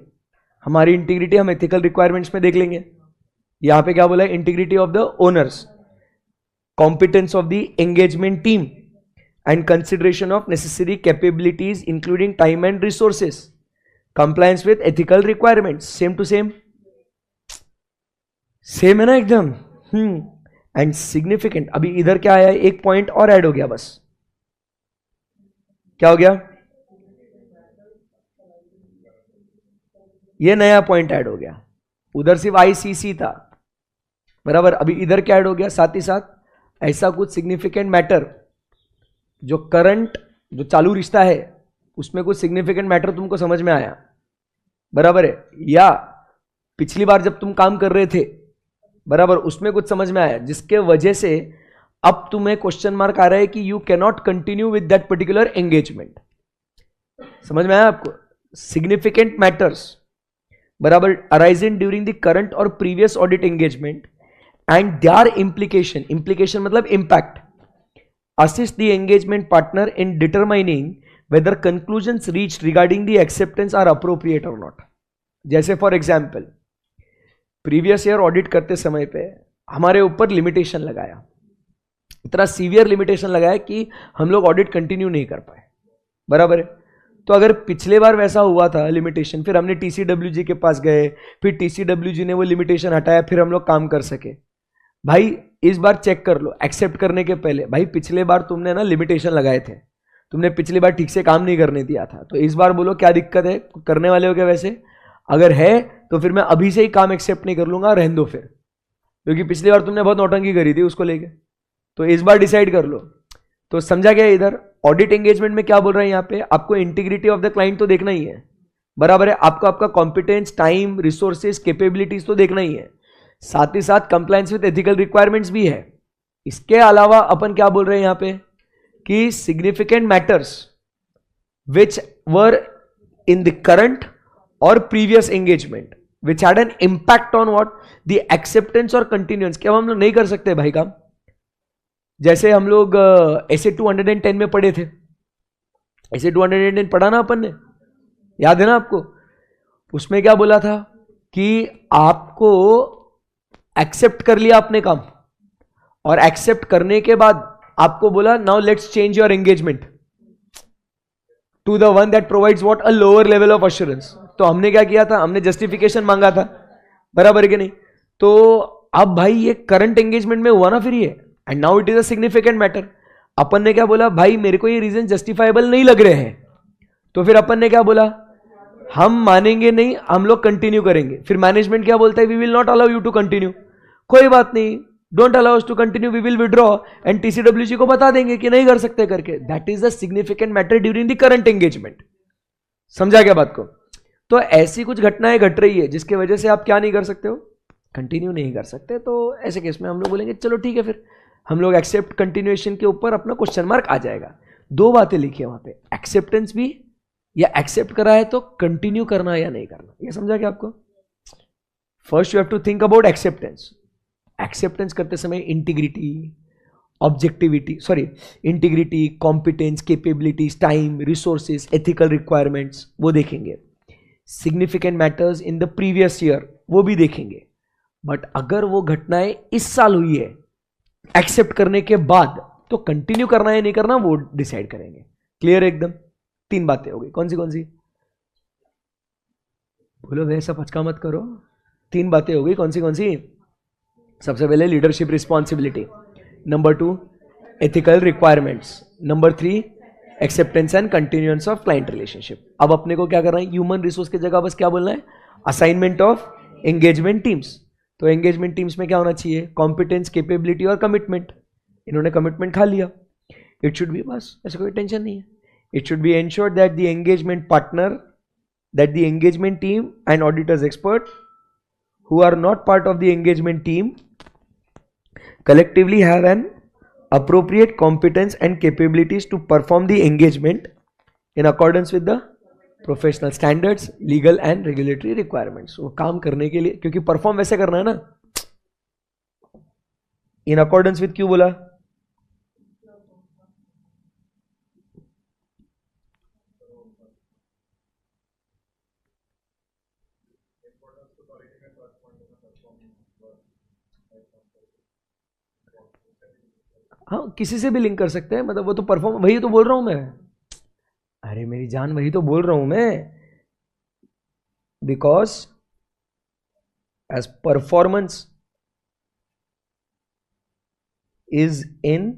हमारी इंटीग्रिटी हम एथिकल रिक्वायरमेंट्स में देख लेंगे। यहां पे क्या बोला है? Integrity of the owners, competence of the engagement team, and consideration of necessary capabilities including time and resources, compliance with ethical requirements. Same to same, same है ना एकदम? एंड सिग्निफिकेंट, अभी इधर क्या आया? एक पॉइंट और ऐड हो गया बस। क्या हो गया? ये नया पॉइंट ऐड हो गया। उधर सिर्फ आईसीसी था, बराबर। अभी इधर क्या ऐड हो गया? साथ ही साथ ऐसा कुछ सिग्निफिकेंट मैटर जो करंट, जो चालू रिश्ता है उसमें कुछ सिग्निफिकेंट मैटर तुमको समझ में आया, बराबर है, या पिछली बार जब तुम काम कर रहे थे, बराबर, उसमें कुछ समझ में आया जिसके वजह से अब तुम्हें क्वेश्चन मार्क आ रहा है कि you can not continue with that particular engagement. समझ में आया आपको? सिग्निफिकेंट मैटर्स, बराबर, अराइजिंग ड्यूरिंग द करंट और previous audit engagement and their implication, implication मतलब impact, assist the engagement partner in determining whether conclusions reached regarding the acceptance are appropriate or not। जैसे for example previous year audit करते समय पे हमारे ऊपर limitation लगाया, इतना सीवियर लिमिटेशन लगाया कि हम लोग ऑडिट कंटिन्यू नहीं कर पाए, बराबर है। तो अगर पिछले बार वैसा हुआ था लिमिटेशन, फिर हमने टीसीडब्ल्यूजी के पास गए, फिर टीसीडब्ल्यूजी ने वो लिमिटेशन हटाया, फिर हम लोग काम कर सके। भाई इस बार चेक कर लो एक्सेप्ट करने के पहले, भाई पिछले बार तुमने ना लिमिटेशन लगाए थे, तुमने पिछली बार ठीक से काम नहीं करने दिया था, तो इस बार बोलो क्या दिक्कत है? करने वाले हो क्या वैसे? अगर है तो फिर मैं अभी से ही काम एक्सेप्ट नहीं कर लूंगा, रहने दो फिर, क्योंकि पिछली बार तुमने बहुत नौटंकी करी थी उसको लेके, तो इस बार डिसाइड कर लो। तो समझा गया? इधर ऑडिट एंगेजमेंट में क्या बोल रहे हैं यहाँ पे? आपको इंटीग्रिटी ऑफ द क्लाइंट तो देखना ही है, बराबर है, आपको आपका कॉम्पिटेंस, टाइम, रिसोर्सेज, कैपेबिलिटीज तो देखना ही है, साथ ही साथ कंप्लायंस विद एथिकल रिक्वायरमेंट्स भी है। इसके अलावा अपन क्या बोल रहे हैं यहाँ पे कि significant matters which were in the current और previous engagement which had an impact on what? The acceptance और कंटिन्यूएंस। क्या हम लोग नहीं कर सकते भाई काम? जैसे हम लोग ऐसे 210 में पढ़े थे, ऐसे 210 पढ़ा ना अपन ने, याद है ना आपको? उसमें क्या बोला था कि आपको एक्सेप्ट कर लिया आपने काम, और एक्सेप्ट करने के बाद आपको बोला now let's change your engagement to the one that provides what a lower level of assurance. तो हमने क्या किया था, हमने जस्टिफिकेशन मांगा था, बराबर है कि नहीं? तो अब भाई ये करंट एंगेजमेंट में हुआ ना फिर ये, and now it is a significant matter. अपन ने क्या बोला, भाई मेरे को ये रीजन जस्टिफाइबल नहीं लग रहे हैं, तो फिर अपन ने क्या बोला, हम मानेंगे नहीं, हम लोग कंटिन्यू करेंगे। फिर मैनेजमेंट क्या बोलता है, we will not allow you to continue. कोई बात नहीं, don't allow us to continue, we will withdraw, and TCWC को बता देंगे कि नहीं कर सकते करके। That is the significant matter during the current engagement. समझा क्या बात को? तो ऐसी कुछ घटनाएं घट रही है जिसकी वजह से आप क्या नहीं कर सकते हो, कंटिन्यू नहीं कर सकते। तो ऐसे केस में हम लोग बोलेंगे चलो ठीक है, फिर हम लोग एक्सेप्ट कंटिन्यूएशन के ऊपर अपना क्वेश्चन मार्क आ जाएगा। दो बातें लिखी है वहां पे, एक्सेप्टेंस भी, या एक्सेप्ट करा है तो कंटिन्यू करना या नहीं करना, ये समझा क्या आपको? First you have to think about acceptance. Acceptance करते समय integrity, objectivity, sorry integrity, competence, capabilities, time, resources, ethical requirements, वो देखेंगे। Significant matters in the previous year, वो भी देखेंगे। बट अगर वो घटनाएं इस साल हुई है एक्सेप्ट करने के बाद, तो कंटिन्यू करना है नहीं करना वो डिसाइड करेंगे। क्लियर एकदम? तीन बातें हो गई, कौन सी कौन सी? बोलो भाई, सब हचका मत करो। तीन बातें हो गई, कौन सी? सबसे पहले leadership responsibility, number 2 ethical requirements, number 3 acceptance and continuance of client relationship. अब अपने को क्या करना है, ह्यूमन रिसोर्स की जगह बस क्या बोलना है, असाइनमेंट ऑफ एंगेजमेंट टीम्स। तो एंगेजमेंट टीम्स में क्या होना चाहिए, कॉम्पिटेंस, कैपेबिलिटी और कमिटमेंट। इन्होंने कमिटमेंट खा लिया, इट शुड बी, बस ऐसे कोई टेंशन नहीं है। It should B ensured that the engagement partner, that the engagement team and auditors expert who are not part of the engagement team collectively have an appropriate competence and capabilities to perform the engagement in accordance with the professional standards, legal and regulatory requirements। वो काम करने के लिए, क्योंकि perform वैसे करना है ना, इन अकॉर्डेंस विथ क्यों बोला, हाँ किसी से भी लिंक कर सकते हैं, मतलब वो तो परफॉर्म, वही तो बोल रहा हूं मैं, अरे मेरी जान वही तो बोल रहा हूं मैं, because as performance is in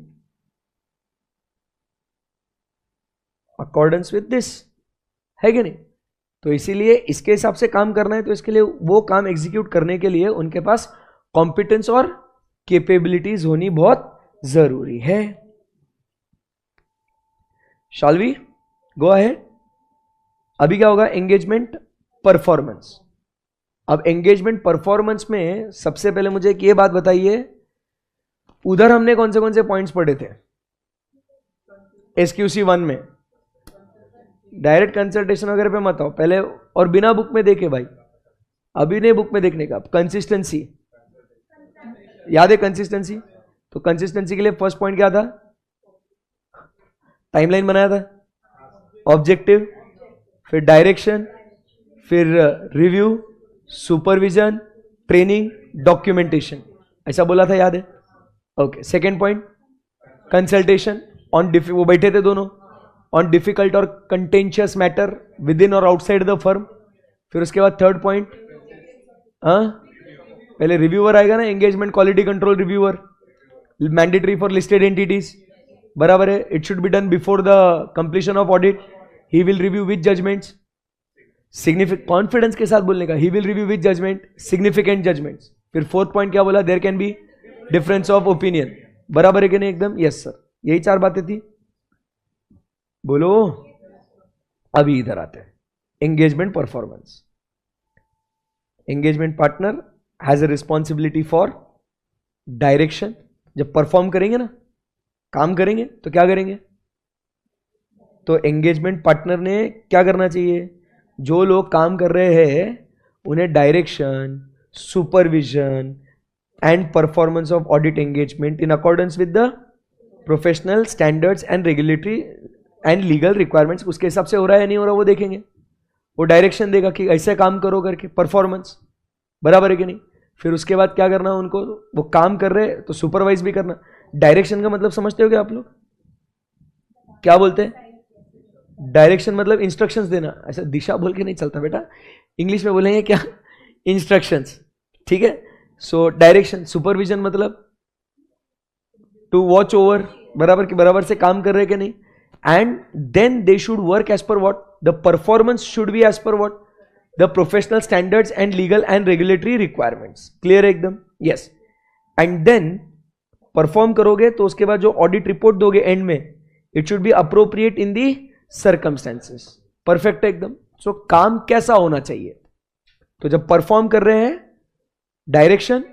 accordance with this, है कि नहीं? तो इसीलिए इसके हिसाब से काम करना है, तो इसके लिए वो काम एग्जीक्यूट करने के लिए उनके पास कॉम्पिटेंस और कैपेबिलिटीज होनी बहुत जरूरी है। Shall we go ahead? अभी क्या होगा, एंगेजमेंट परफॉर्मेंस। अब एंगेजमेंट परफॉर्मेंस में सबसे पहले मुझे एक ये बात बताइए, उधर हमने कौन से पॉइंट्स पढ़े थे एसक्यूसी 1 में? डायरेक्ट कंसल्टेशन वगैरह पे मत आओ पहले, और बिना बुक में देखे भाई, अभी नहीं बुक में देखने का। कंसिस्टेंसी याद है, कंसिस्टेंसी? तो कंसिस्टेंसी के लिए फर्स्ट पॉइंट क्या था, टाइमलाइन बनाया था, ऑब्जेक्टिव, फिर डायरेक्शन, फिर रिव्यू, सुपरविजन, ट्रेनिंग, डॉक्यूमेंटेशन, ऐसा बोला था, याद है? Okay. Second point consultation on वो बैठे थे दोनों, ऑन डिफिकल्ट और कंटेंशियस मैटर विद इन और आउटसाइड द फर्म। फिर उसके बाद थर्ड पॉइंट, पहले रिव्यूअर आएगा ना, engagement quality control reviewer, mandatory for listed entities, बराबर है? It should be done before the completion of audit. He will review with judgments, significant, confidence के साथ बोलने का, he will review with judgment, significant judgments. फिर fourth point क्या बोला, there can be difference of opinion, बराबर है कि नहीं? एकदम यस सर, यही 4 बातें थी, बोलो। अभी इधर आते हैं, engagement performance. Engagement partner has a responsibility for direction. जब परफॉर्म करेंगे ना, काम करेंगे, तो क्या करेंगे, तो एंगेजमेंट पार्टनर ने क्या करना चाहिए, जो लोग काम कर रहे हैं उन्हें direction, supervision and performance of audit engagement in accordance with the professional standards and regulatory and legal requirements, उसके हिसाब से हो रहा है या नहीं हो रहा वो देखेंगे, वो डायरेक्शन देगा कि ऐसे काम करो करके, परफॉर्मेंस बराबर है कि नहीं। फिर उसके बाद क्या करना उनको, वो काम कर रहे तो सुपरवाइज भी करना। डायरेक्शन का मतलब समझते हो क्या आप लोग, क्या बोलते हैं? डायरेक्शन मतलब इंस्ट्रक्शंस देना, ऐसा दिशा बोल के नहीं चलता बेटा, इंग्लिश में बोलेंगे क्या, इंस्ट्रक्शंस, ठीक है। सो डायरेक्शन, सुपरविजन मतलब टू वॉच ओवर, बराबर की बराबर से काम कर रहे कि नहीं। And then they should work as per what, the performance should be as per what, the professional standards and legal and regulatory requirements. Clear है एकदम? यस। एंड देन परफॉर्म करोगे तो उसके बाद जो ऑडिट रिपोर्ट दोगे एंड में, it should be appropriate in the circumstances. Perfect है एकदम। सो काम कैसा होना चाहिए, तो जब परफॉर्म कर रहे हैं, direction,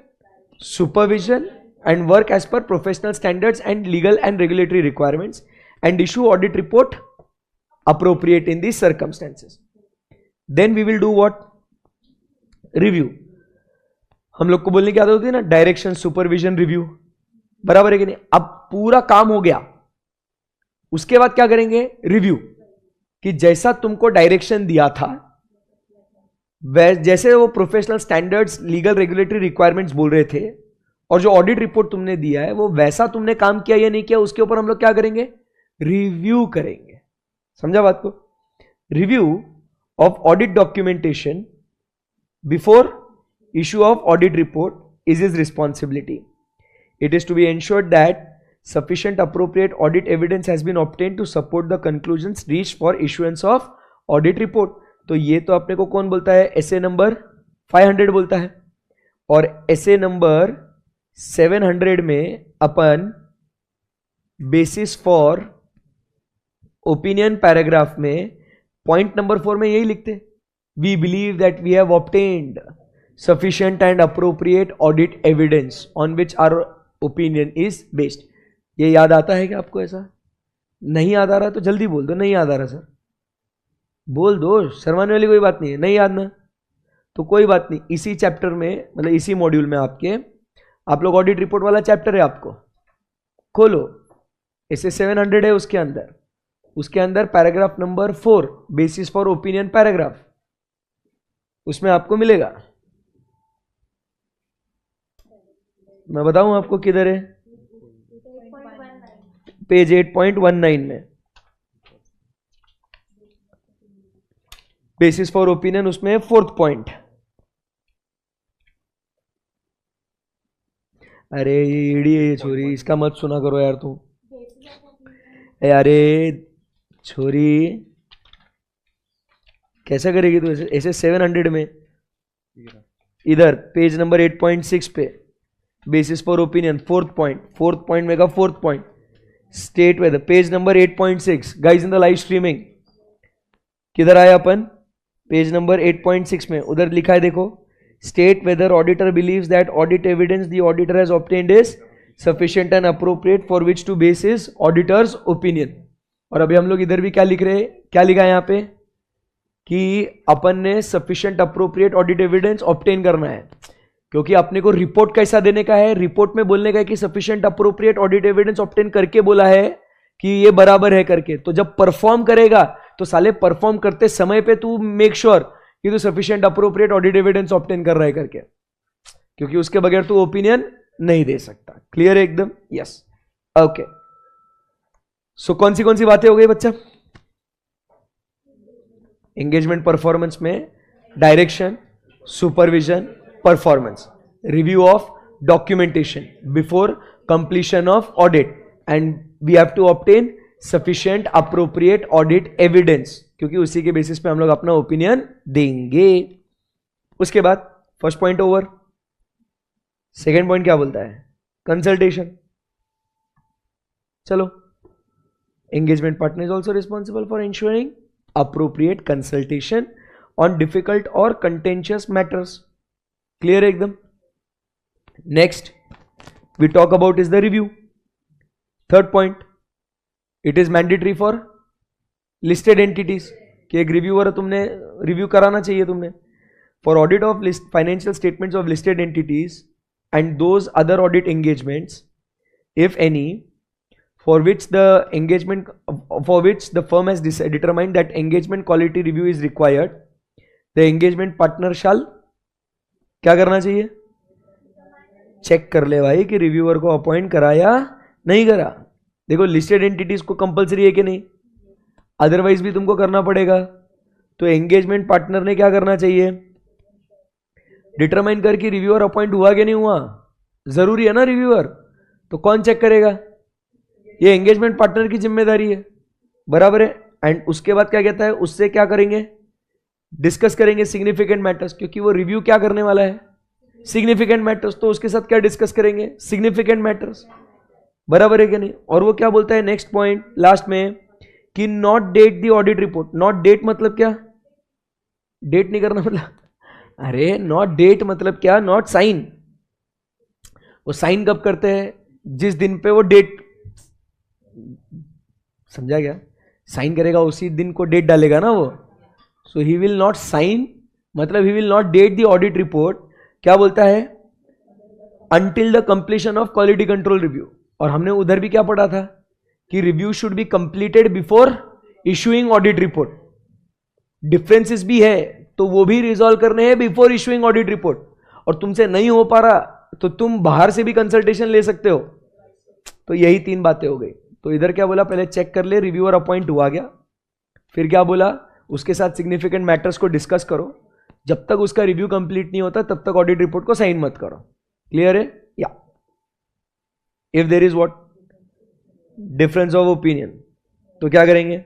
supervision and work as per professional standards and legal and regulatory requirements and issue audit report appropriate in these circumstances. Then we will do what? Review. हम लोग को बोलने की आदत होती है ना, डायरेक्शन, सुपरविजन, रिव्यू, बराबर है कि नहीं। अब पूरा काम हो गया, उसके बाद क्या करेंगे? रिव्यू, कि जैसा तुमको डायरेक्शन दिया था, जैसे वो professional standards, legal, regulatory requirements बोल रहे थे, और जो ऑडिट रिपोर्ट तुमने दिया है वो वैसा तुमने काम किया या नहीं किया, उसके ऊपर हम लोग क्या करेंगे? रिव्यू करेंगे। समझा बात को? Review of audit documentation before issue of audit report is his responsibility. It is to be ensured that sufficient appropriate audit evidence has been obtained to support the conclusions reached for issuance of audit report. तो ये तो अपने को कौन बोलता है? S A number 500 बोलता है, और एसए नंबर 700 में अपन बेसिस फॉर ओपिनियन पैराग्राफ में पॉइंट नंबर 4 में यही लिखते, we believe that we have obtained sufficient and appropriate audit evidence on which our opinion is based. ये याद आता है कि आपको? ऐसा नहीं याद आ रहा तो जल्दी बोल दो, नहीं याद आ रहा सर, बोल दो, शर्माने वाली कोई बात नहीं है। नहीं याद ना तो कोई बात नहीं, इसी चैप्टर में, मतलब इसी मॉड्यूल में आपके, आप लोग ऑडिट रिपोर्ट वाला चैप्टर है, आपको खोलो, ऐसे 700 है, उसके अंदर paragraph number 4 basis for opinion paragraph, उसमें आपको मिलेगा। मैं बताऊं आपको किधर है? पेज 8.19 में बेसिस फॉर ओपिनियन, उसमें 4th पॉइंट। अरे ये छोरी, इसका मत सुना करो यार तू। अरे छोरी कैसा करेगी तू ऐसे 700 में? इधर पेज नंबर 8.6 पे basis for opinion 4th point में का 4th point, state with page number 8.6। Guys in the live streaming किधर आया अपन? पेज नंबर 8.6 में, उधर लिखा है देखो, state whether auditor believes that audit evidence the auditor has obtained is sufficient and appropriate for which to base his auditor's opinion. और अभी हम लोग इधर भी क्या लिख रहे हैं, क्या लिखा है यहाँ पे कि अपन ने sufficient appropriate audit evidence obtain करना है, क्योंकि अपने को रिपोर्ट कैसा देने का है? रिपोर्ट में बोलने का है कि sufficient appropriate audit evidence obtain करके बोला है कि ये बराबर है करके। तो जब परफॉर्म करेगा तो साले परफॉर्म करते समय पे तू मेक श्योर कि तू sufficient appropriate audit evidence obtain कर रहा है करके, क्योंकि उसके बगैर तू ओपिनियन नहीं दे सकता। क्लियर है एकदम? Yes, okay. सो कौन सी बातें हो गई बच्चा? एंगेजमेंट परफॉर्मेंस में direction, supervision, performance, review of documentation before completion of audit, and we have to obtain sufficient appropriate audit evidence, क्योंकि उसी के बेसिस पे हम लोग अपना ओपिनियन देंगे। उसके बाद first point over. Second point क्या बोलता है? कंसल्टेशन। चलो, engagement partner is also responsible for ensuring appropriate consultation on difficult or contentious matters. Clear एकदम? Next we talk about is the review. Third point, it is mandatory for listed entities कि एक reviewer तुमने review कराना चाहिए तुमने for audit of financial statements of listed entities and those other audit engagements, if any, for which the firm has determined that engagement quality review is required, the engagement partner shall क्या करना चाहिए? Check कर ले भाई कि reviewer को appoint करा या नहीं करा. देखो लिस्टेड एंटिटीज को कंपलसरी है कि नहीं, अदरवाइज भी तुमको करना पड़ेगा. तो एंगेजमेंट पार्टनर ने क्या करना चाहिए? डिटरमाइन करके रिव्यूअर अपॉइंट हुआ कि नहीं हुआ. जरूरी है ना रिव्यूअर, तो कौन चेक करेगा? ये एंगेजमेंट पार्टनर की जिम्मेदारी है, बराबर है. एंड उसके बाद क्या कहता है, उससे क्या करेंगे? डिस्कस करेंगे सिग्निफिकेंट मैटर्स, क्योंकि वो रिव्यू क्या करने वाला है? Significant matters. तो उसके साथ क्या डिस्कस करेंगे? सिग्निफिकेंट मैटर्स, बराबर है कि नहीं. और वो क्या बोलता है नेक्स्ट पॉइंट लास्ट में कि not date the audit report. Not date मतलब क्या? डेट नहीं करना मतलब, अरे नॉट डेट मतलब क्या? Not sign. वो साइन कब करते हैं? जिस दिन पे वो डेट, समझा क्या? साइन करेगा उसी दिन को डेट डालेगा ना वो. So he will not sign मतलब he will not date the audit report. क्या बोलता है? Until the completion of quality control review. और हमने उधर भी क्या पढ़ा था कि review should be completed before issuing audit report. Differences भी है तो वो भी रिजॉल्व करने हैं बिफोर इशूइंग ऑडिट रिपोर्ट. और तुमसे नहीं हो पा रहा तो तुम बाहर से भी कंसल्टेशन ले सकते हो. तो यही 3 बातें हो गई. तो इधर क्या बोला? पहले चेक कर ले रिव्यूअर अपॉइंट हुआ गया. फिर क्या बोला? उसके साथ सिग्निफिकेंट मैटर्स को डिस्कस करो. जब तक उसका रिव्यू कंप्लीट नहीं होता तब तक ऑडिट रिपोर्ट को साइन मत करो. क्लियर है? या if there is what difference of opinion, तो क्या करेंगे?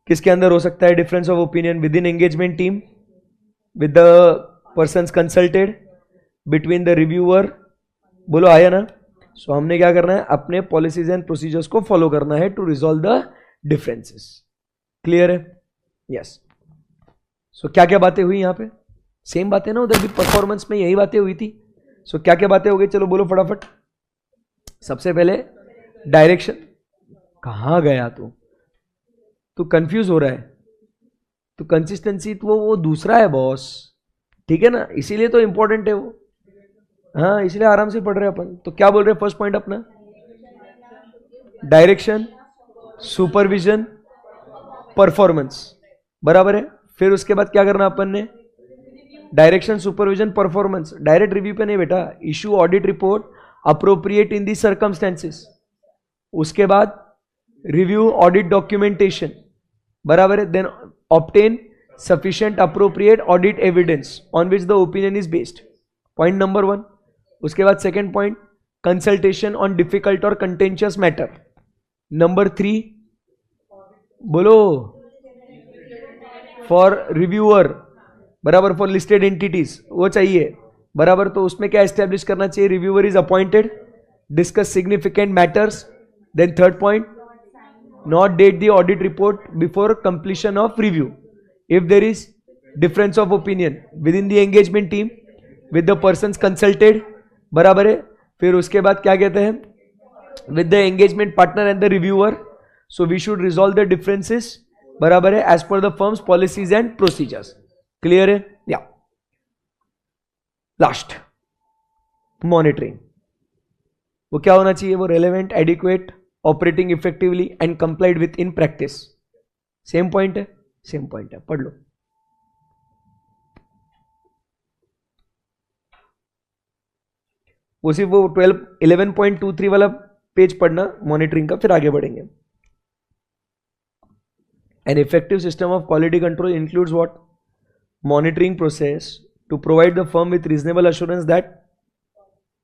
किसके अंदर हो सकता है difference of opinion? Within engagement team, with the persons consulted, between the reviewer. बोलो आया ना. सो हमने क्या करना है? अपने पॉलिसीज एंड प्रोसीजर्स को फॉलो करना है to resolve the differences. Clear है? यस. सो क्या क्या बातें हुई यहां पे? सेम बातें ना, उधर भी परफॉर्मेंस में यही बातें हुई थी. सो क्या क्या बातें हो गई? चलो बोलो फटाफट. सबसे पहले डायरेक्शन. कहां गया तू कंफ्यूज हो रहा है. तो कंसिस्टेंसी तो वो दूसरा है बॉस, ठीक है ना, इसीलिए तो इंपॉर्टेंट है वो. हाँ, इसलिए आराम से पढ़ रहे हैं अपन. तो क्या बोल रहे हैं? फर्स्ट पॉइंट अपना डायरेक्शन, सुपरविजन, परफॉर्मेंस, बराबर है. फिर उसके बाद क्या करना अपन ने? Direction, supervision, performance. Direct review पे नहीं बेटा. Issue audit report appropriate in the circumstances. उसके बाद रिव्यू ऑडिट डॉक्यूमेंटेशन, बराबर है. Then obtain sufficient appropriate audit evidence on which the opinion is based. Point number 1. उसके बाद second point, consultation on difficult or contentious matter. Number 3, बोलो, for reviewer, बराबर, for listed entities, वो चाहिए, बराबर. तो उसमें क्या establish करना चाहिए? Reviewer is appointed, discuss significant matters. Then third point, not date the audit report before completion of review. If there is difference of opinion within the engagement team with the persons consulted, बराबर है. फिर उसके बाद क्या कहते हैं? with the engagement partner and the reviewer. So we should resolve the differences, बराबर है, as per the firm's policies and procedures. Clear है? Yeah. Last, monitoring. वो क्या होना चाहिए? वो relevant, adequate, operating effectively and complied with in practice. Same point है, same point है, पढ़ लो. वो सिर्फ वो 11.23 वाला पेज पढ़ना मॉनिटरिंग का, फिर आगे बढ़ेंगे. An effective system of quality control includes what? Monitoring process to provide the firm with reasonable assurance that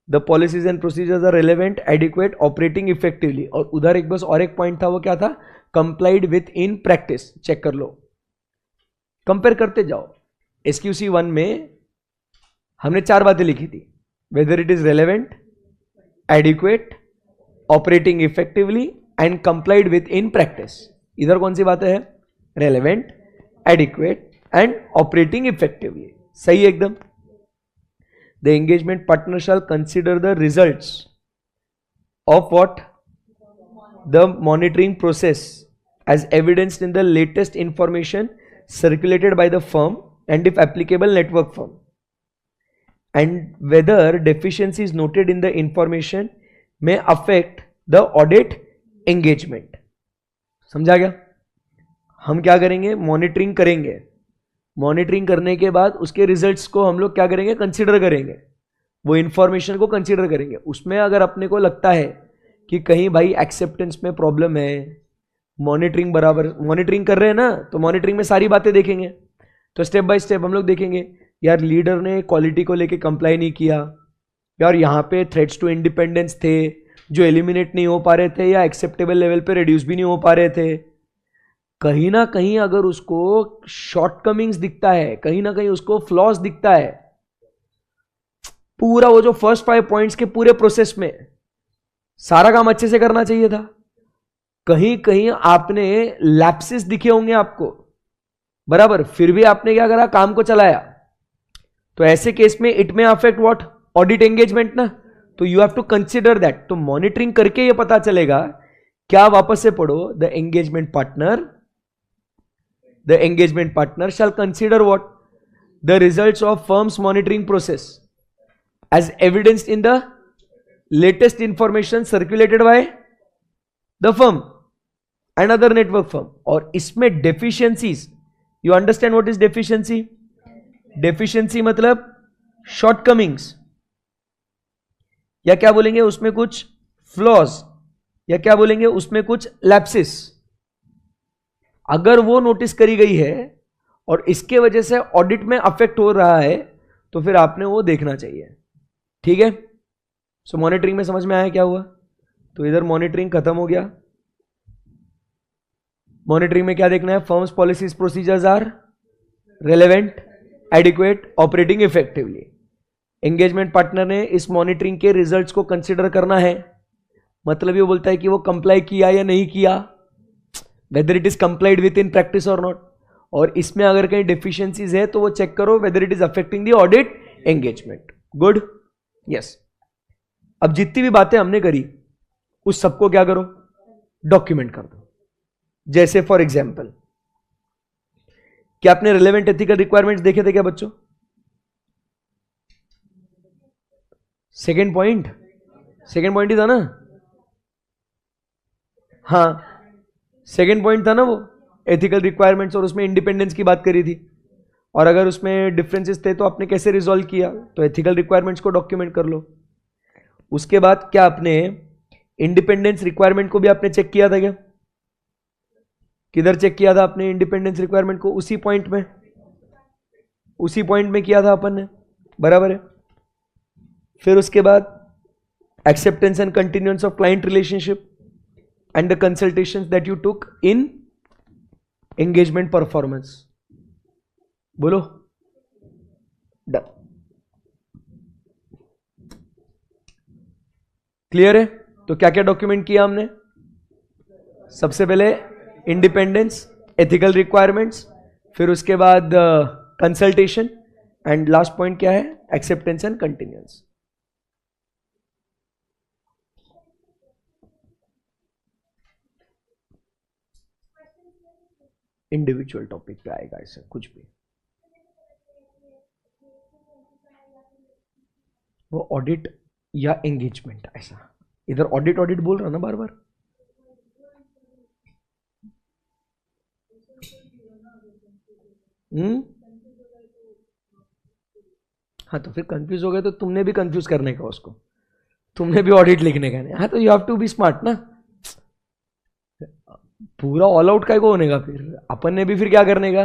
the policies and procedures are relevant, adequate, operating effectively. और उधर एक बस और एक पॉइंट था, वो क्या था? Complied with in practice. Check कर लो, कंपेयर करते जाओ. SQC 1 में हमने 4 बातें लिखी थी, whether it is relevant, adequate, operating effectively and complied with in practice. इधर कौन सी बातें हैं? Relevant, adequate and operating effectively. सही एकदम. The engagement partner shall consider the results of what? The monitoring process as evidenced in the latest information circulated by the firm and if applicable network firm, and whether deficiencies noted in the information may affect the audit engagement. समझा गया? हम क्या करेंगे? Monitoring करेंगे। Monitoring करने के बाद उसके रिजल्ट्स को हम लोग क्या करेंगे? कंसीडर करेंगे, वो इंफॉर्मेशन को कंसीडर करेंगे। उसमें अगर अपने को लगता है कि कहीं भाई एक्सेप्टेंस में प्रॉब्लम है, मॉनिटरिंग बराबर मॉनिटरिंग कर रहे हैं ना, तो मॉनिटरिंग में सारी बातें देखेंगे। तो स्टेप बाय स्टेप हम लोग देखेंगे, यार लीडर ने क्वालिटी को लेके कंप्लाई नहीं किया, यार यहाँ पे थ्रेट्स टू इंडिपेंडेंस थे जो एलिमिनेट नहीं हो पा रहे थे या एक्सेप्टेबल लेवल पे रिड्यूस भी नहीं हो पा रहे थे। कहीं ना कहीं अगर उसको शॉर्टकमिंग्स दिखता है, कहीं ना कहीं उसको फ्लॉज दिखता है, पूरा वो जो फर्स्ट 5 पॉइंट्स के पूरे प्रोसेस में सारा काम अच्छे से करना चाहिए था, कहीं कहीं आपने लैप्सेस दिखे होंगे आपको, बराबर, फिर भी आपने क्या करा? काम को चलाया। तो ऐसे केस में इट में अफेक्ट व्हाट? ऑडिट एंगेजमेंट ना। तो you have to consider that. तो मॉनिटरिंग करके ये पता चलेगा, क्या वापस से पढ़ो, the engagement partner shall consider what? The results of firm's monitoring process as evidenced in the latest information circulated by the firm and other network firm. और इसमें deficiencies, you understand what is deficiency? Deficiency मतलब shortcomings, या क्या बोलेंगे उसमें कुछ flaws, या क्या बोलेंगे उसमें कुछ लैप्सिस। अगर वो नोटिस करी गई है और इसके वजह से ऑडिट में अफेक्ट हो रहा है, तो फिर आपने वो देखना चाहिए। ठीक है? सो मॉनिटरिंग में समझ में आया क्या हुआ? तो इधर मॉनिटरिंग खत्म हो गया। मॉनिटरिंग में क्या देखना है? Firm's policies procedures are relevant, adequate, operating effectively. Engagement partner ने इस मॉनिटरिंग के रिजल्ट्स को कंसीडर करना है, मतलब ये बोलता है कि वो कंप्लाई किया या नहीं किया, weather it is complied with in practice और नॉट। और इसमें अगर कहीं डेफिशिएंसीज है तो वो चेक करो weather it is affecting the audit engagement. Good? Yes. अब जितनी भी बातें हमने करी उस सबको क्या करो? डॉक्यूमेंट कर दो। जैसे फॉर एग्जाम्पल, क्या आपने रिलेवेंट एथिकल रिक्वायरमेंट्स देखे थे क्या बच्चों? सेकेंड पॉइंट ही था ना? हाँ, सेकेंड पॉइंट था ना वो, एथिकल रिक्वायरमेंट्स, और उसमें इंडिपेंडेंस की बात करी थी। और अगर उसमें डिफरेंसेस थे तो आपने कैसे रिजॉल्व किया? तो एथिकल रिक्वायरमेंट्स को डॉक्यूमेंट कर लो। उसके बाद क्या आपने इंडिपेंडेंस रिक्वायरमेंट को भी आपने चेक किया था क्या? किधर चेक किया था आपने इंडिपेंडेंस रिक्वायरमेंट को? उसी पॉइंट में किया था अपन ने, बराबर है। फिर उसके बाद acceptance and continuance of client relationship and the consultations that you took in engagement performance. बोलो। क्लियर है? तो क्या क्या डॉक्यूमेंट किया हमने? सबसे पहले इंडिपेंडेंस, एथिकल रिक्वायरमेंट्स, फिर उसके बाद कंसल्टेशन, एंड लास्ट पॉइंट क्या है? Acceptance and continuance. Individual topic पे आएगा ऐसा कुछ भी, वो ऑडिट या एंगेजमेंट ऐसा। इधर ऑडिट ऑडिट बोल रहा ना बार बार। हाँ, तो फिर कंफ्यूज हो गए तो तुमने भी कंफ्यूज करने का उसको, तुमने भी ऑडिट लिखने का नहीं। हाँ, तो you have to be smart ना। पूरा ऑल आउट का को होने का, फिर अपन ने भी फिर क्या करने का?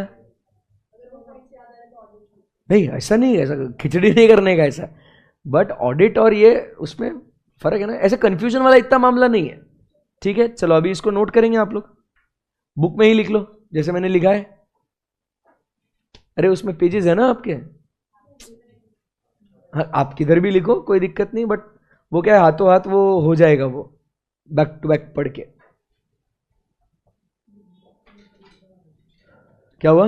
नहीं, ऐसा नहीं, ऐसा खिचड़ी नहीं करने का ऐसा। बट ऑडिट और ये उसमें फर्क है ना, ऐसे कंफ्यूजन वाला इतना मामला नहीं है। ठीक है, चलो अभी इसको नोट करेंगे आप लोग, बुक में ही लिख लो जैसे मैंने लिखा है। अरे उसमें पेजेस है ना आपके। हाँ, आप किधर भी लिखो कोई दिक्कत नहीं, बट वो क्या है, हाथों हाथ वो हो जाएगा, वो बैक टू बैक पढ़ के। क्या हुआ?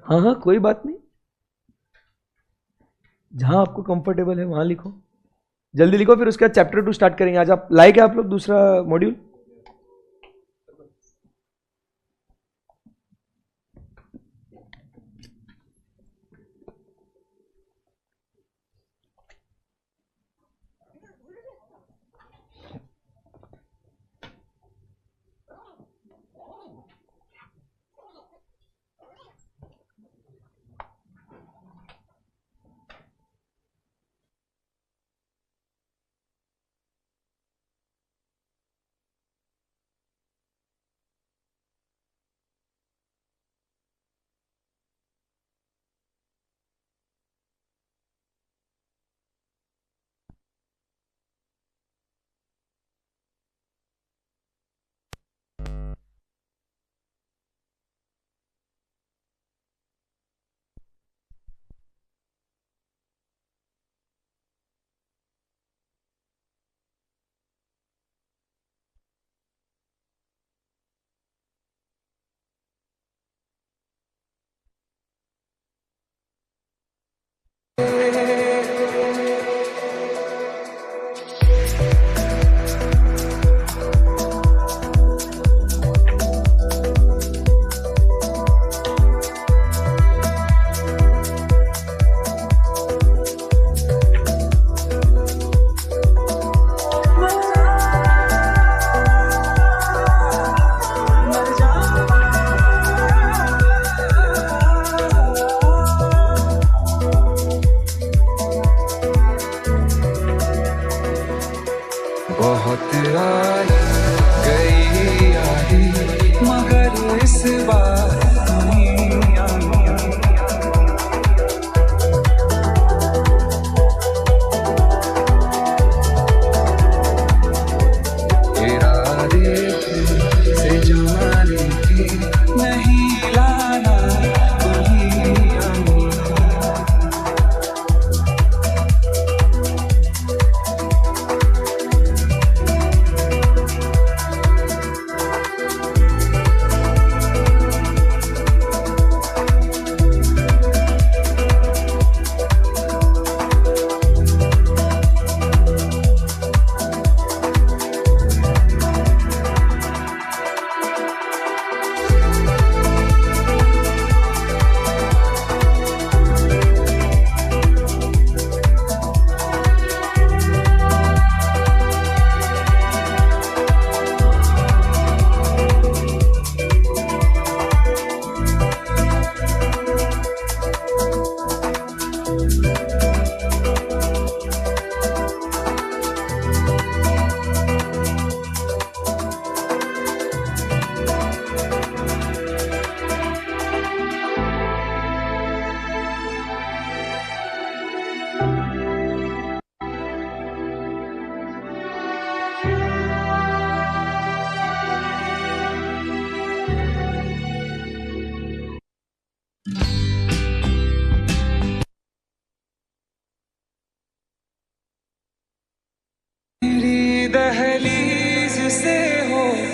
हाँ हाँ, कोई बात नहीं, जहां आपको कंफर्टेबल है वहां लिखो, जल्दी लिखो। फिर उसके बाद चैप्टर 2 स्टार्ट करेंगे। आज आप लाए क्या आप लोग दूसरा मॉड्यूल?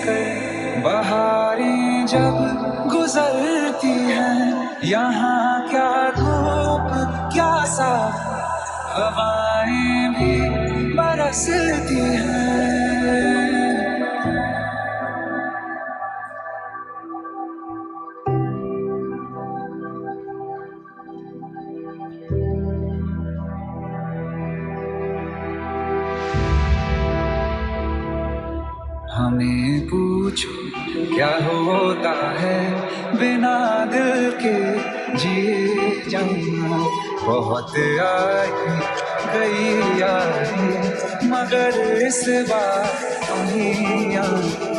कर बहारें जब गुजरती हैं, यहाँ क्या धूप क्या साफ हवाएं भी बरसती हैं। हमें पूछो क्या होता है बिना दिल के जिए जाना, बहुत आई गई यादें मगर इस बार नहीं आना।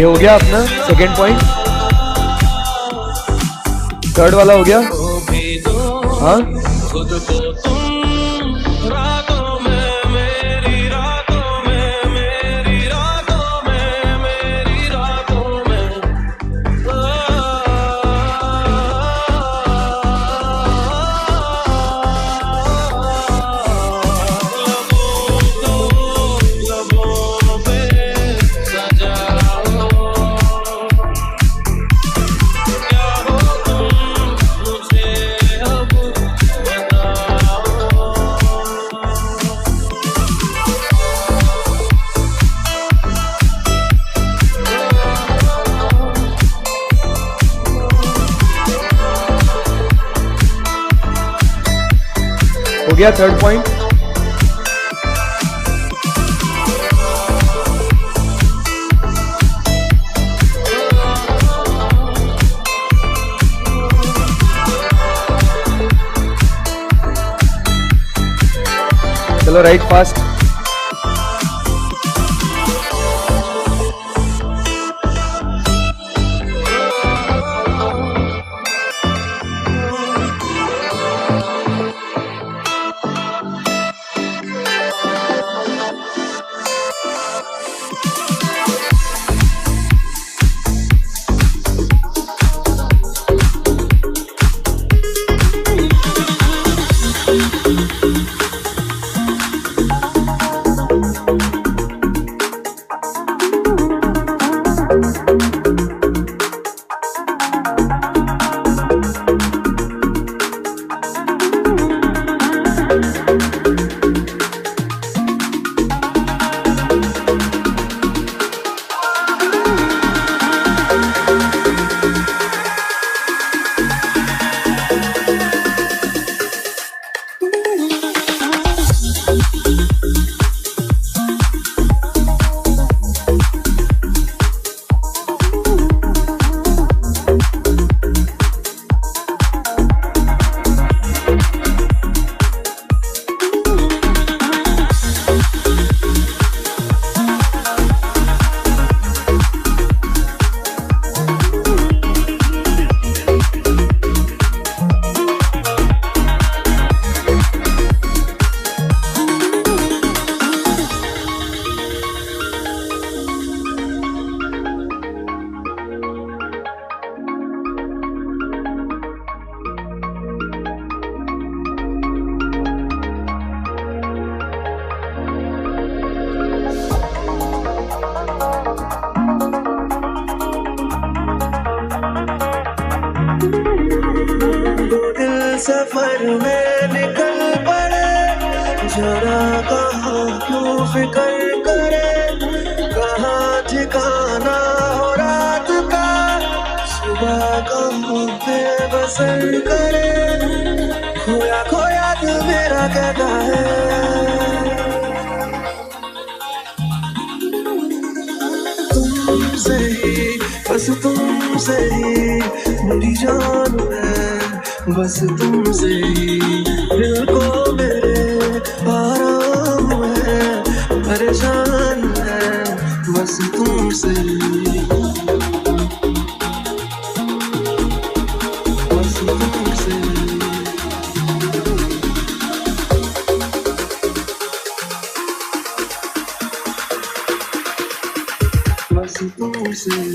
ये हो गया अपना सेकेंड पॉइंट। थर्ड वाला हो गया, हाँ हो गया थर्ड पॉइंट। चलो राइट फास्ट। सफर में निकल पड़े, जरा कहाँ क्यों फिक्र करे, कहाँ ठिकाना हो रात का, सुबह कहाँ पे बसर करे, खोया खोया दिल मेरा कहता है, तुमसे ही बस तुमसे ही मेरी जान है, बस तुमसे ही दिल को मेरे आराम है, परेशान है, बस तुमसे ही, बस तुमसे ही, बस तुमसे ही।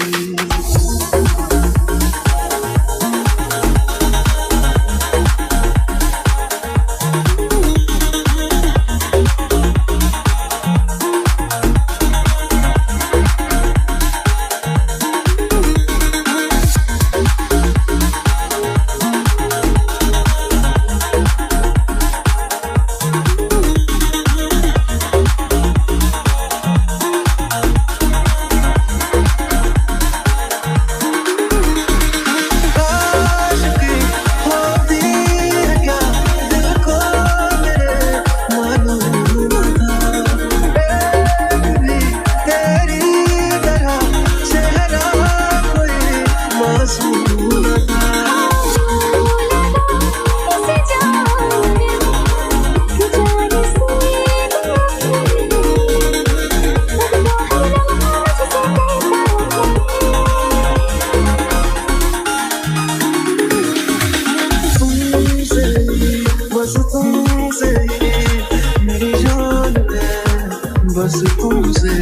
बस तुमसे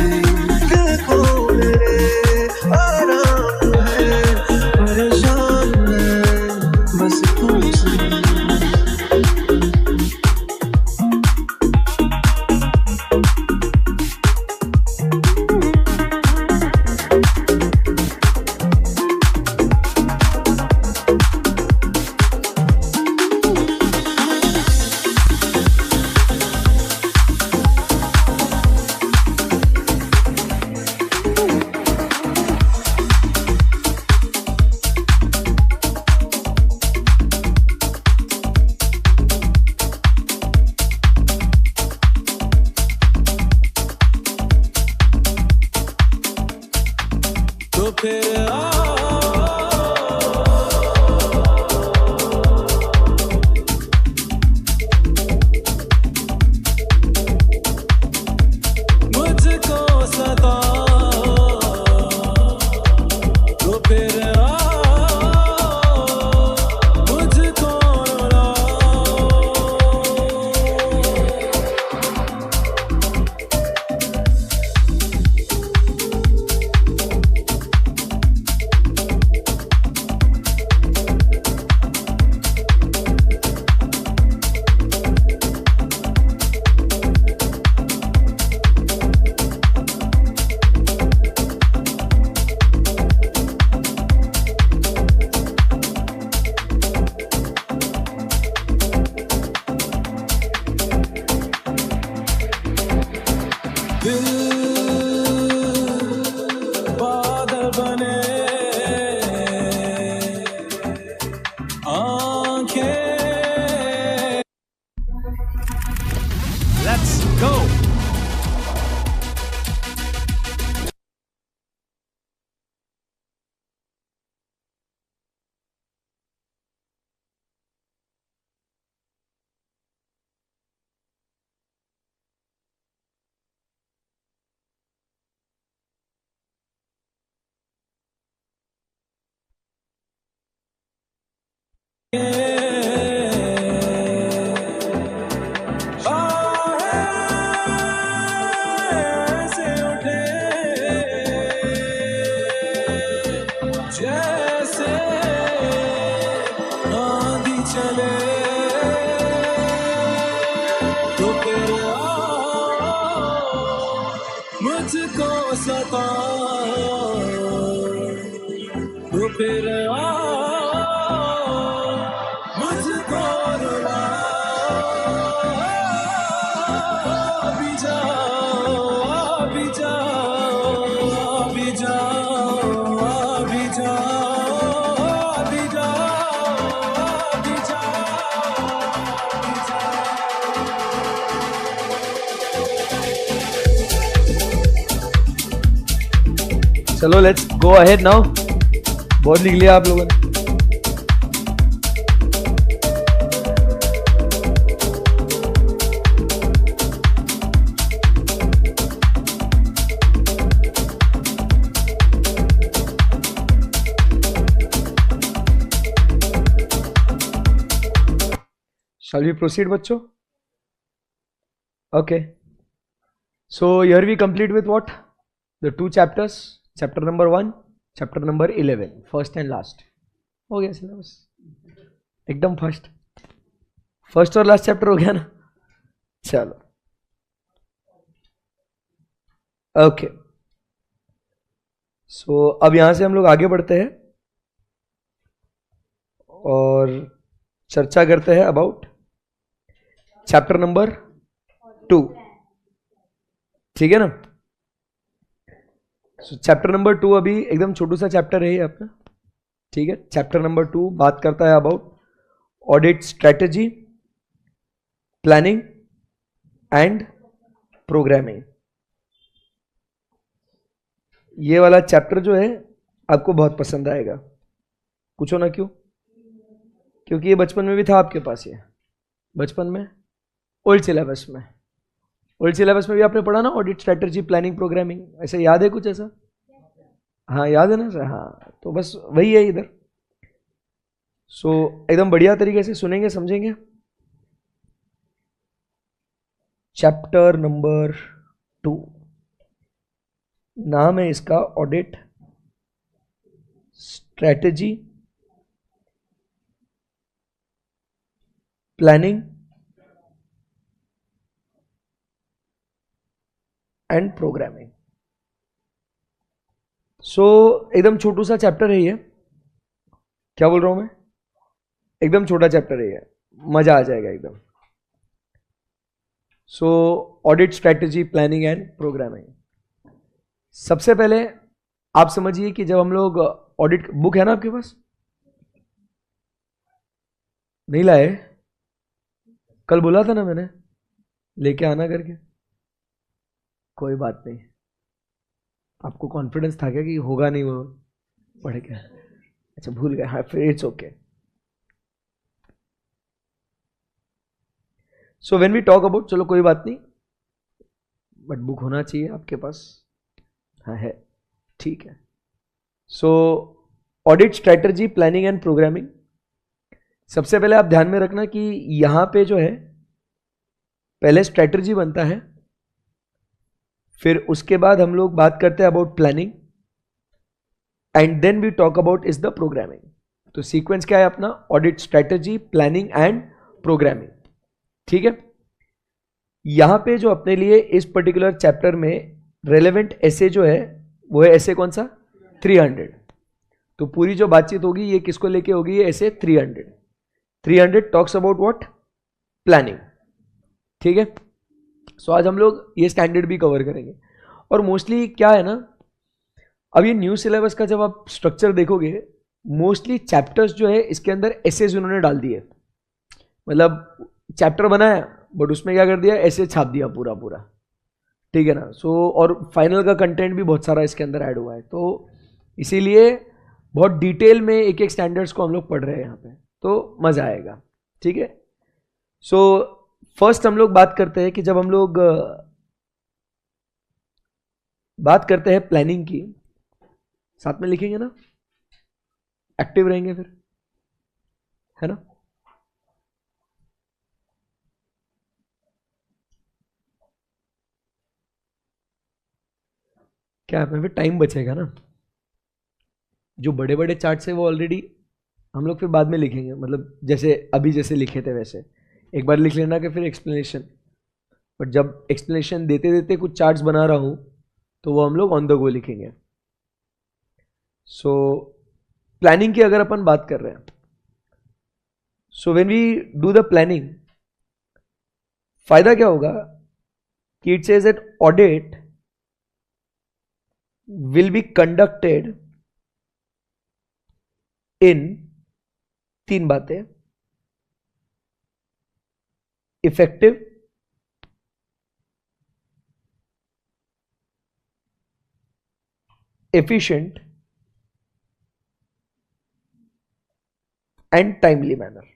दिल को मेरे आराम है, परेशान है बस तुमसे। तो फिर मुझको सता, तो फिर मुझको रुला। दिल बादल बने, आंखें। Let's go. ऐसे उठे जैसे आंधी चले, तो फिर मुझको सता, तो फिर मुझको रुला। अभी जाओ, अभी जाओ, अभी जाओ, अभी जाओ, अभी जाओ, अभी जाओ, अभी जाओ। चलो लेट्स गो अहेड नाउ। बहुत लिख लिया आप लोगों ने। Shall we proceed, बच्चों? Okay. So here we complete with what? The two chapters. Chapter number 1, chapter number 11. First and last. हो गया सिलेबस एकदम फर्स्ट और लास्ट चैप्टर हो गया ना। चलो ओके। सो अब यहां से हम लोग आगे बढ़ते हैं और चर्चा करते हैं अबाउट चैप्टर नंबर 2। ठीक है ना। सो चैप्टर नंबर 2 अभी एकदम छोटू सा चैप्टर है ये अपना। ठीक है। चैप्टर नंबर 2 बात करता है about audit strategy, planning and programming. ये वाला चैप्टर जो है आपको बहुत पसंद आएगा। पूछो ना क्यों? क्योंकि ये बचपन में भी था आपके पास। ये बचपन में ओल्ड सिलेबस में भी आपने पढ़ा ना, ऑडिट स्ट्रेटजी प्लानिंग प्रोग्रामिंग। ऐसे याद है कुछ ऐसा? हाँ याद है ना सर। हाँ तो बस वही है इधर। सो एकदम बढ़िया तरीके से सुनेंगे, समझेंगे। चैप्टर नंबर 2 नाम है इसका audit strategy planning and programming. So एकदम छोटू सा चैप्टर है ये, क्या बोल रहा हूं मैं, एकदम छोटा चैप्टर है ये, मजा आ जाएगा एकदम। So audit strategy planning and programming. सबसे पहले आप समझिए कि जब हम लोग ऑडिट, बुक है ना आपके पास, नहीं लाए, कल बोला था ना मैंने लेके आना करके, कोई बात नहीं, आपको कॉन्फिडेंस था क्या कि होगा नहीं वो पढ़ के, अच्छा भूल गए, हाँ फिर it's okay. So when we talk about, चलो कोई बात नहीं, बट बुक होना चाहिए आपके पास, हाँ है, ठीक है। So audit strategy planning and programming. सबसे पहले आप ध्यान में रखना कि यहां पे जो है पहले स्ट्रैटेजी बनता है, फिर उसके बाद हम लोग बात करते हैं about planning, and then we talk about is the programming. तो सीक्वेंस क्या है अपना, audit strategy planning and programming, ठीक है। यहां पे जो अपने लिए इस पर्टिकुलर चैप्टर में रेलेवेंट एसे जो है वो है एसे कौन सा, 300। तो पूरी जो बातचीत होगी ये किसको लेके होगी, ये एसे 300 टॉक्स अबाउट व्हाट, प्लानिंग, ठीक है। सो आज हम लोग ये स्टैंडर्ड भी कवर करेंगे। और मोस्टली क्या है ना, अब ये न्यू सिलेबस का जब आप स्ट्रक्चर देखोगे, मोस्टली चैप्टर्स जो है इसके अंदर एसेज उन्होंने डाल दिए, मतलब चैप्टर बनाया बट उसमें क्या कर दिया, ऐसे छाप दिया पूरा पूरा, ठीक है ना। सो और फाइनल का कंटेंट भी बहुत सारा इसके अंदर ऐड हुआ है, तो इसीलिए बहुत डिटेल में एक एक स्टैंडर्ड्स को हम लोग पढ़ रहे हैं यहाँ पे, तो मजा आएगा, ठीक है। सो फर्स्ट हम लोग बात करते हैं कि जब हम लोग बात करते हैं प्लानिंग की, साथ में लिखेंगे ना, एक्टिव रहेंगे फिर, है ना। क्या है, फिर टाइम बचेगा ना, जो बड़े बड़े चार्ट्स है वो ऑलरेडी हम लोग फिर बाद में लिखेंगे, मतलब जैसे अभी जैसे लिखे थे वैसे एक बार लिख लेना कि फिर एक्सप्लेनेशन, बट जब एक्सप्लेनेशन देते देते कुछ चार्ट्स बना रहा हूं तो वो हम लोग ऑन द गो लिखेंगे। सो प्लानिंग की अगर अपन बात कर रहे हैं, so when we do the planning, फायदा क्या होगा कि it says that audit will be conducted in 3 बातें, effective, efficient and timely manner.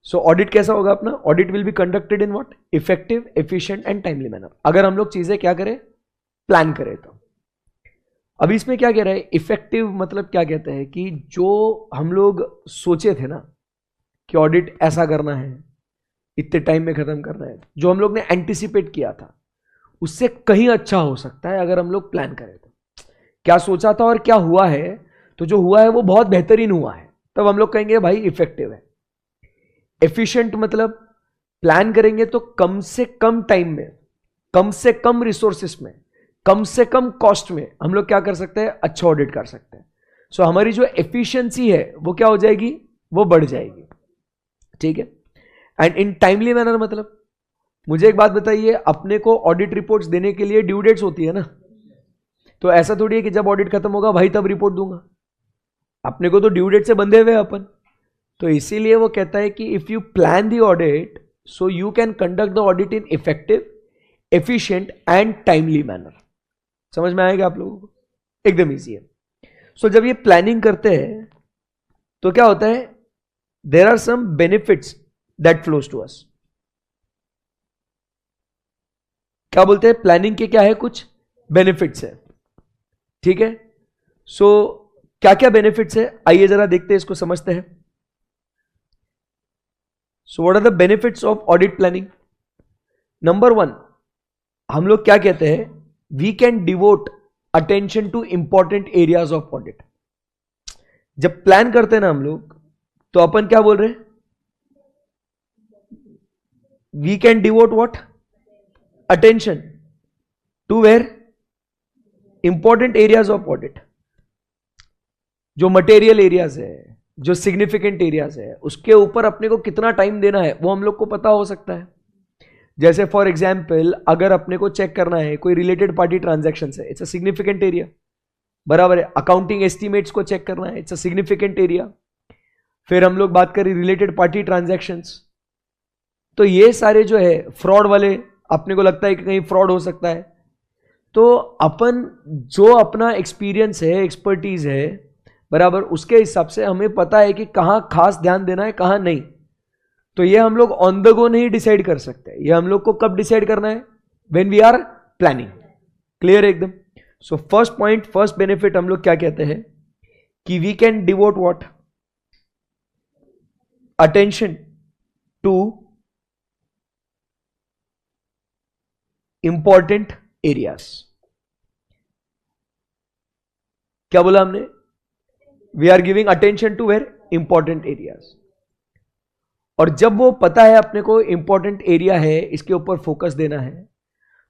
So audit कैसा होगा अपना, audit will be conducted in what, effective, efficient and timely manner. अगर हम लोग चीजें क्या करें, प्लान करें तो। अभी इसमें क्या कह रहा है, इफेक्टिव मतलब क्या कहते हैं कि जो हम लोग सोचे थे ना कि ऑडिट ऐसा करना है, इतने टाइम में खत्म करना है, जो हम लोग ने एंटिसिपेट किया था उससे कहीं अच्छा हो सकता है अगर हम लोग प्लान करें तो। क्या सोचा था और क्या हुआ है, तो जो हुआ है वो बहुत बेहतरीन हुआ है, तब हम लोग कहेंगे भाई इफेक्टिव है। एफिशिएंट मतलब प्लान करेंगे तो कम से कम टाइम में, कम से कम रिसोर्सेस में, कम से कम कॉस्ट में हम लोग क्या कर सकते हैं, अच्छा ऑडिट कर सकते हैं। सो हमारी जो एफिशिएंसी है वो क्या हो जाएगी, वो बढ़ जाएगी, ठीक है। एंड इन टाइमली मैनर मतलब, मुझे एक बात बताइए, अपने को ऑडिट रिपोर्ट्स देने के लिए ड्यू डेट्स होती है ना, तो ऐसा थोड़ी है कि जब ऑडिट खत्म होगा भाई तब रिपोर्ट दूंगा, अपने को तो ड्यू डेट से बंधे हुए अपन। तो इसीलिए वो कहता है कि if you plan the audit so you can conduct the audit in effective, efficient and timely manner. समझ में आएगा आप लोगों को, एकदम ईजी है। सो जब ये प्लानिंग करते हैं तो क्या होता है, there are some benefits that flows to us. क्या बोलते हैं, प्लानिंग के क्या है, कुछ बेनिफिट्स है, ठीक है। सो क्या क्या बेनिफिट्स है, आइए जरा देखते हैं, इसको समझते हैं। So what are the benefits of audit planning. Number 1, हम लोग क्या कहते हैं, we can devote attention to important areas of audit. जब प्लान करते हैं ना हम लोग, तो अपन क्या बोल रहे हैं, we can devote what, attention to where, important areas of audit. जो मटेरियल एरियाज है, जो सिग्निफिकेंट एरियाज है, उसके ऊपर अपने को कितना टाइम देना है वो हम लोग को पता हो सकता है। जैसे फॉर एग्जाम्पल, अगर अपने को चेक करना है कोई रिलेटेड पार्टी ट्रांजैक्शन है, इट्स अ सिग्निफिकेंट एरिया, बराबर है। अकाउंटिंग एस्टिमेट्स को चेक करना है, इट्स अ सिग्निफिकेंट एरिया। फिर हम लोग बात करें रिलेटेड पार्टी ट्रांजैक्शंस, तो ये सारे जो है फ्रॉड वाले, अपने को लगता है कि कहीं फ्रॉड हो सकता है, तो अपन जो अपना एक्सपीरियंस है, एक्सपर्टीज है, बराबर, उसके हिसाब से हमें पता है कि कहां खास ध्यान देना है, कहां नहीं। तो ये हम लोग ऑन द गो नहीं डिसाइड कर सकते, ये हम लोग को कब डिसाइड करना है, when we are planning. Clear है एकदम। So first point, first benefit हम लोग क्या कहते हैं कि we can devote what, attention to important areas. क्या बोला हमने, we are giving attention to where, important areas. और जब वो पता है अपने को इंपॉर्टेंट एरिया है, इसके ऊपर फोकस देना है,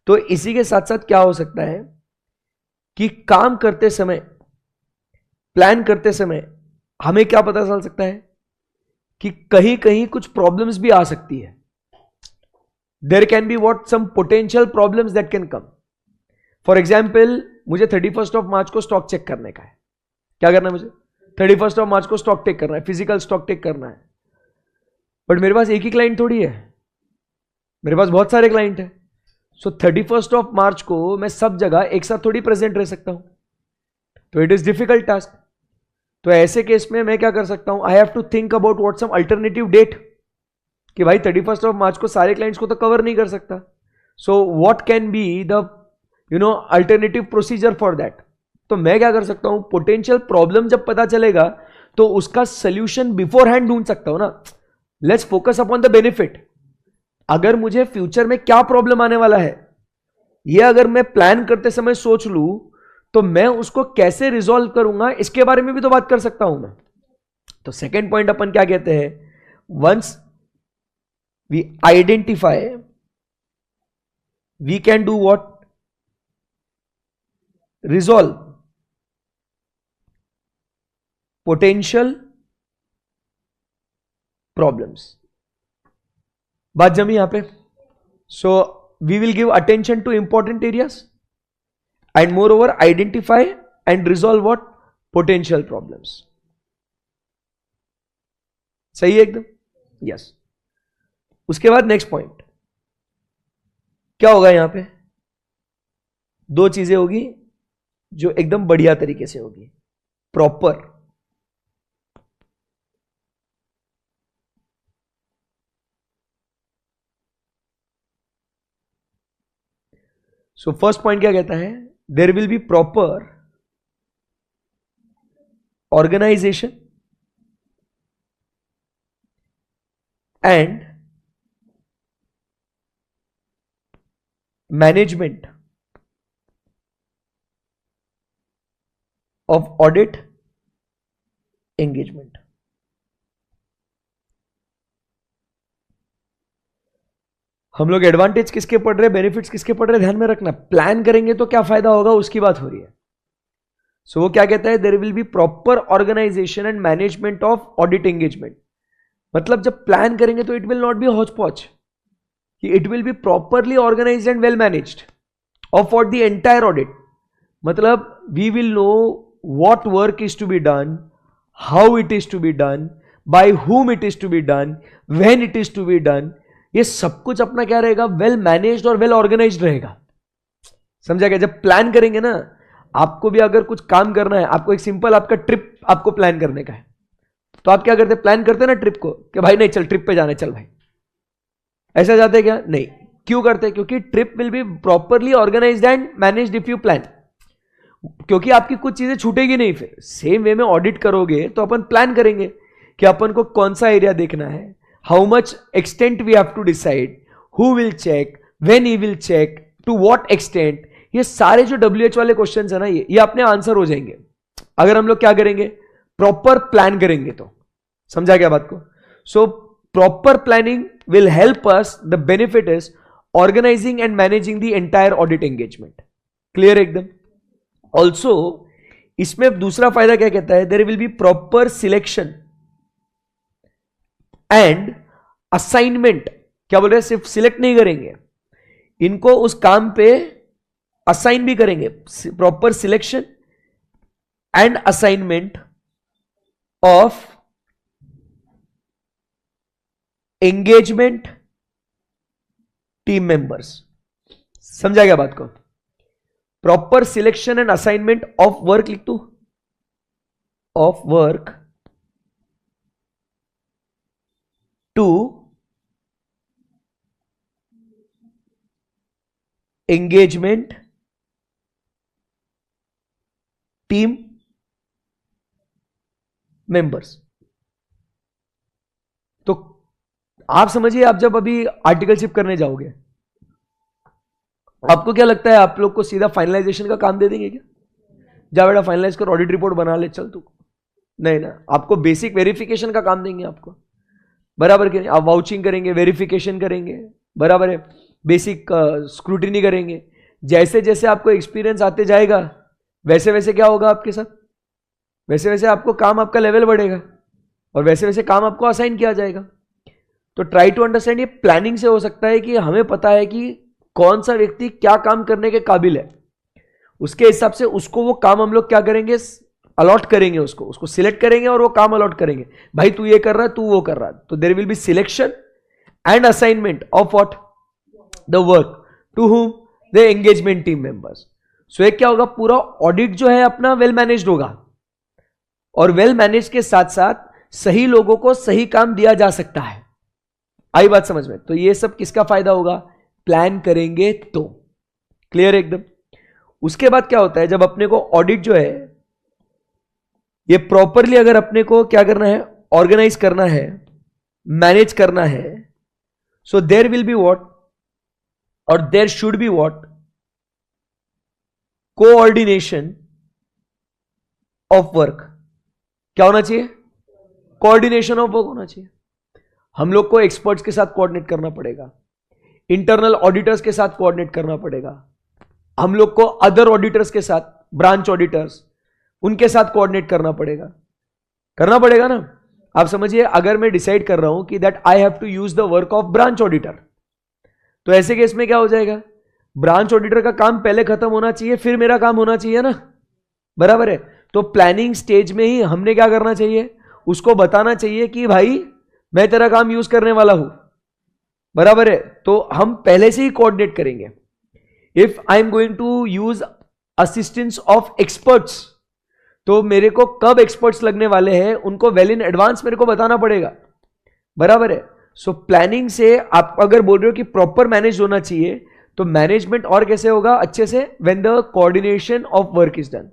तो इसी के साथ साथ क्या हो सकता है कि काम करते समय, प्लान करते समय हमें क्या पता चल सकता है कि कहीं कहीं कुछ प्रॉब्लम्स भी आ सकती है। There can be what, some potential problems that can come. For example, मुझे 31 ऑफ मार्च को स्टॉक चेक करने का है। क्या करना है मुझे, 31 ऑफ मार्च को स्टॉक टेक करना है, फिजिकल स्टॉक टेक करना है। बट मेरे पास एक ही क्लाइंट थोड़ी है, मेरे पास बहुत सारे क्लाइंट है। सो 31 ऑफ मार्च को मैं सब जगह एक साथ थोड़ी प्रेजेंट रह सकता हूं, तो इट इज डिफिकल्ट टास्क। तो ऐसे केस में मैं क्या कर सकता हूं, I have to think about what some alternative date, कि भाई 31 ऑफ मार्च को सारे क्लाइंट्स को तो कवर नहीं कर सकता। So what can be the alternative procedure for that. तो मैं क्या कर सकता हूं, पोटेंशियल प्रॉब्लम जब पता चलेगा तो उसका सोल्यूशन बिफोर हैंड ढूंढ सकता हूं ना। Let's focus upon the benefit. अगर मुझे फ्यूचर में क्या प्रॉब्लम आने वाला है, यह अगर मैं प्लान करते समय सोच लूं, तो मैं उसको कैसे रिजॉल्व करूंगा, इसके बारे में भी तो बात कर सकता हूं मैं। तो सेकेंड पॉइंट अपन क्या कहते हैं, once we identify, we can do what, resolve potential problems. बात जमी यहां पे। So we will give attention to important areas and moreover identify and resolve what, potential problems. सही है एकदम, यस। उसके बाद नेक्स्ट पॉइंट क्या होगा, यहां पे दो चीजें होगी जो एकदम बढ़िया तरीके से होगी, प्रॉपर सो फर्स्ट पॉइंट क्या कहता है, there will be proper organisation and management of audit engagement. हम लोग एडवांटेज किसके पढ़ रहे हैं, बेनिफिट्स किसके पढ़ रहे हैं, ध्यान में रखना। प्लान करेंगे तो क्या फायदा होगा उसकी बात हो रही है। सो वो क्या कहता है, there will be proper organisation and management of audit engagement. मतलब जब प्लान करेंगे तो it will not be hotchpotch, it will be properly organised and well managed और फॉर द एंटायर ऑडिट। मतलब we will know what work is to be done, how it is to be done, by whom it is to be done, when it is to be done। ये सब कुछ अपना क्या रहेगा, well managed और well organised रहेगा। समझा क्या? जब प्लान करेंगे ना, आपको भी अगर कुछ काम करना है, आपको एक सिंपल आपका ट्रिप आपको प्लान करने का है, तो आप क्या करते हैं, प्लान करते हैं ना ट्रिप को, कि भाई नहीं चल ट्रिप पे जाना है, चल भाई। ऐसा जाते हैं क्या? नहीं। क्यों करते हैं? क्योंकि trip will be properly organised and managed if you plan. क्योंकि आपकी कुछ चीजें छूटेगी नहीं। फिर सेम वे में ऑडिट करोगे तो अपन प्लान करेंगे कि अपन को कौन सा एरिया देखना है, how much extent we have to decide, who will check, when he will check, to what extent, ये सारे जो WH वाले क्वेश्चन है ना, ये अपने आंसर हो जाएंगे अगर हम लोग क्या करेंगे, प्रॉपर प्लान करेंगे तो। समझा क्या बात को? So proper planning will help us, the benefit is organising and managing the entire audit engagement. Clear एकदम? ऑल्सो इसमें दूसरा फायदा क्या कहता है, there will be proper selection and assignment. क्या बोल रहे हैं, सिर्फ सिलेक्ट नहीं करेंगे, इनको उस काम पे असाइन भी करेंगे। Proper selection and assignment of engagement team members. समझा क्या बात को? Proper selection and assignment of work लिख दू, of work to engagement team members. तो आप समझिए, आप जब अभी आर्टिकलशिप करने जाओगे, आपको क्या लगता है, आप लोग को सीधा फाइनलाइजेशन का काम दे देंगे क्या? जा बेटा फाइनलाइज कर, ऑडिट रिपोर्ट बना ले, चल तू। नहीं ना, आपको बेसिक वेरिफिकेशन का काम देंगे आपको, बराबर के नहीं? आप वाउचिंग करेंगे, वेरिफिकेशन करेंगे, बराबर है, बेसिक स्क्रूटिनी करेंगे। जैसे जैसे आपको एक्सपीरियंस आते जाएगा, वैसे वैसे क्या होगा आपके साथ, वैसे वैसे आपको काम, आपका लेवल बढ़ेगा और वैसे वैसे काम आपको असाइन किया जाएगा। तो ट्राई टू अंडरस्टैंड, ये प्लानिंग से हो सकता है कि हमें पता है कि कौन सा व्यक्ति क्या काम करने के काबिल है, उसके हिसाब से उसको वो काम हम लोग क्या करेंगे, अलॉट करेंगे, उसको सिलेक्ट करेंगे और वो काम अलॉट करेंगे। भाई तू ये कर रहा है, तू वो कर रहा है, तो there will be selection and assignment of what, the work to whom, the engagement team members. So एक क्या होगा, पूरा ऑडिट जो है अपना वेल मैनेज्ड होगा, और वेल मैनेज के साथ साथ सही लोगों को सही काम दिया जा सकता है। आई बात समझ में? तो ये सब किसका फायदा होगा, प्लान करेंगे तो। क्लियर एकदम? उसके बाद क्या होता है, जब अपने को ऑडिट जो है ये प्रॉपरली अगर अपने को क्या करना है, ऑर्गेनाइज करना है, मैनेज करना है, so there will be what, और there should be what, coordination of work. क्या होना चाहिए, कोऑर्डिनेशन ऑफ वर्क होना चाहिए। हम लोग को एक्सपर्ट्स के साथ कोऑर्डिनेट करना पड़ेगा, इंटरनल ऑडिटर्स के साथ कोऑर्डिनेट करना पड़ेगा, हम लोग को अदर ऑडिटर्स के साथ, ब्रांच ऑडिटर्स, उनके साथ कोऑर्डिनेट करना पड़ेगा ना। आप समझिए, अगर मैं डिसाइड कर रहा हूं कि that I have to use the work of branch auditor, तो ऐसे केस में क्या हो जाएगा, ब्रांच ऑडिटर का काम पहले खत्म होना चाहिए, फिर मेरा काम होना चाहिए ना, बराबर है? तो प्लानिंग स्टेज में ही हमने क्या करना चाहिए, उसको बताना चाहिए कि भाई मैं तेरा काम यूज करने वाला हूं, बराबर है? तो हम पहले से ही कोऑर्डिनेट करेंगे। If I am going to use assistance of experts, तो मेरे को कब एक्सपर्ट्स लगने वाले हैं उनको वेल इन एडवांस मेरे को बताना पड़ेगा, बराबर है? सो प्लानिंग से आप अगर बोल रहे हो कि प्रॉपर मैनेज होना चाहिए, तो मैनेजमेंट और कैसे होगा अच्छे से, when the coordination of work is done,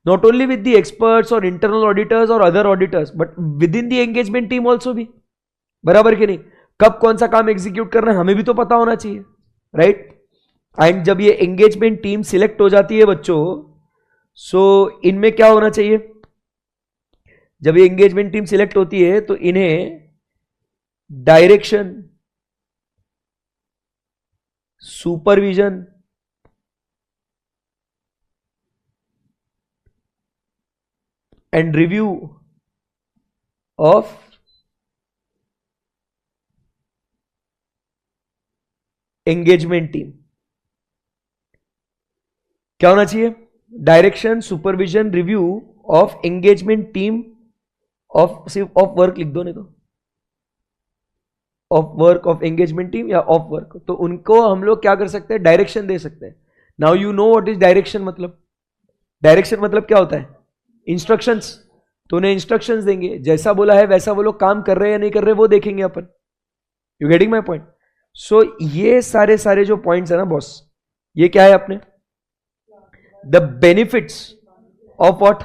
not only with the experts और इंटरनल ऑडिटर्स और other auditors, but with in the engagement team also भी, बराबर कि नहीं? कब कौन सा काम एग्जीक्यूट करना है हमें भी तो पता होना चाहिए, राइट? एंड जब ये एंगेजमेंट टीम सिलेक्ट हो जाती है बच्चों, सो इनमें क्या होना चाहिए, जब ये एंगेजमेंट टीम सिलेक्ट होती है तो इन्हें direction, supervision and review of engagement team क्या होना चाहिए, direction, supervision, review of engagement team of, सिर्फ ऑफ वर्क लिख दो, नहीं तो of work, of engagement team या ऑफ वर्क, तो उनको हम लोग क्या कर सकते हैं, डायरेक्शन दे सकते हैं। Now you know what is direction, मतलब डायरेक्शन मतलब क्या होता है, इंस्ट्रक्शंस। तो उन्हें इंस्ट्रक्शंस देंगे, जैसा बोला है वैसा वो लोग काम कर रहे हैं या नहीं कर रहे वो देखेंगे अपन। You getting my point? So ये सारे जो पॉइंट्स है ना बॉस, ये क्या है अपने, the benefits of what,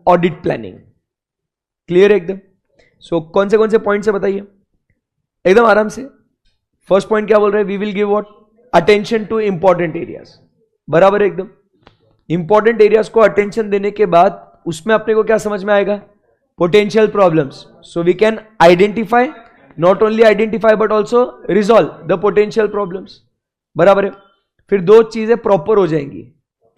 audit planning. Clear है एकदम? सो कौन से पॉइंट्स है बताइए एकदम आराम से। फर्स्ट पॉइंट क्या बोल रहे हैं, we will give what, attention to important areas, बराबर है एकदम। इंपॉर्टेंट एरियाज को अटेंशन देने के बाद उसमें अपने को क्या समझ में आएगा, potential problems. So we can identify, not only identify but also resolve the potential problems, बराबर है। फिर दो चीजें प्रॉपर हो जाएंगी,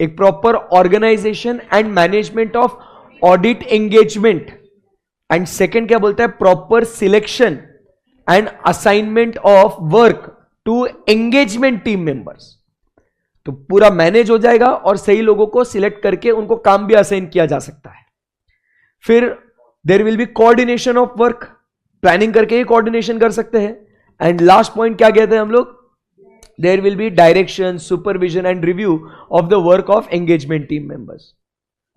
एक proper organisation and management of audit engagement, and second क्या बोलता है, proper selection and assignment of work to engagement team members. तो पूरा मैनेज हो जाएगा और सही लोगों को सिलेक्ट करके उनको काम भी असाइन किया जा सकता है। फिर there will be coordination of work, planning करके ही कोऑर्डिनेशन कर सकते हैं। एंड लास्ट पॉइंट क्या कहते हैं हम लोग, there will be direction, supervision and review of the work of engagement team members.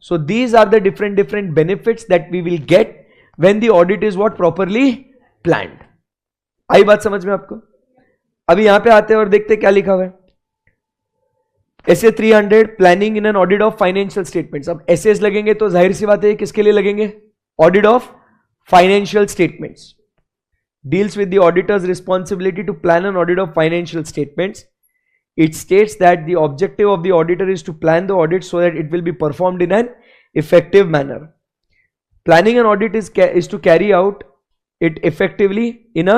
So these are the different benefits that we will get when the audit is what properly planned. आई बात समझ में आपको? अभी यहां पे आते हैं और देखते हैं क्या लिखा हुआ है। SA 300 planning in an audit of financial statements. अब एसएस लगेंगे तो जाहिर सी बात है किसके लिए लगेंगे, audit of financial statements. Deals with the auditor's responsibility to plan an audit of financial statements. It states that the objective of the auditor is to plan the audit so that it will be performed in an effective manner. Planning an audit is to carry out it effectively in a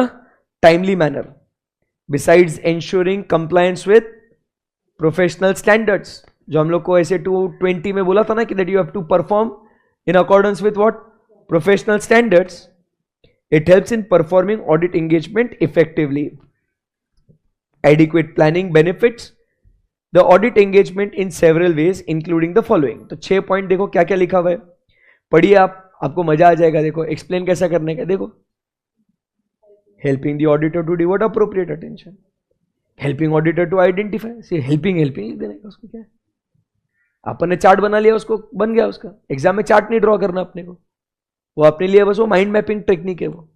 timely manner, besides ensuring compliance with professional standards. जो हम लोग को ऐसे 220 में बोला था ना कि that you have to perform in accordance with what? Professional standards. It helps in performing audit engagement effectively. Adequate planning benefits the audit engagement in several ways including the following. तो 6 पॉइंट देखो क्या क्या लिखा हुआ है, पढ़िए आप, आपको मजा आ जाएगा। देखो एक्सप्लेन कैसा करने का, देखो helping the auditor to devote appropriate attention, helping auditor to identify, helping लिख देने का, उसको क्या है, अपन ने चार्ट बना लिया, उसको बन गया, उसका एग्जाम में चार्ट नहीं ड्रॉ करना अपने को, वो अपने लिए बस वो माइंड मैपिंग टेक्निक है वो।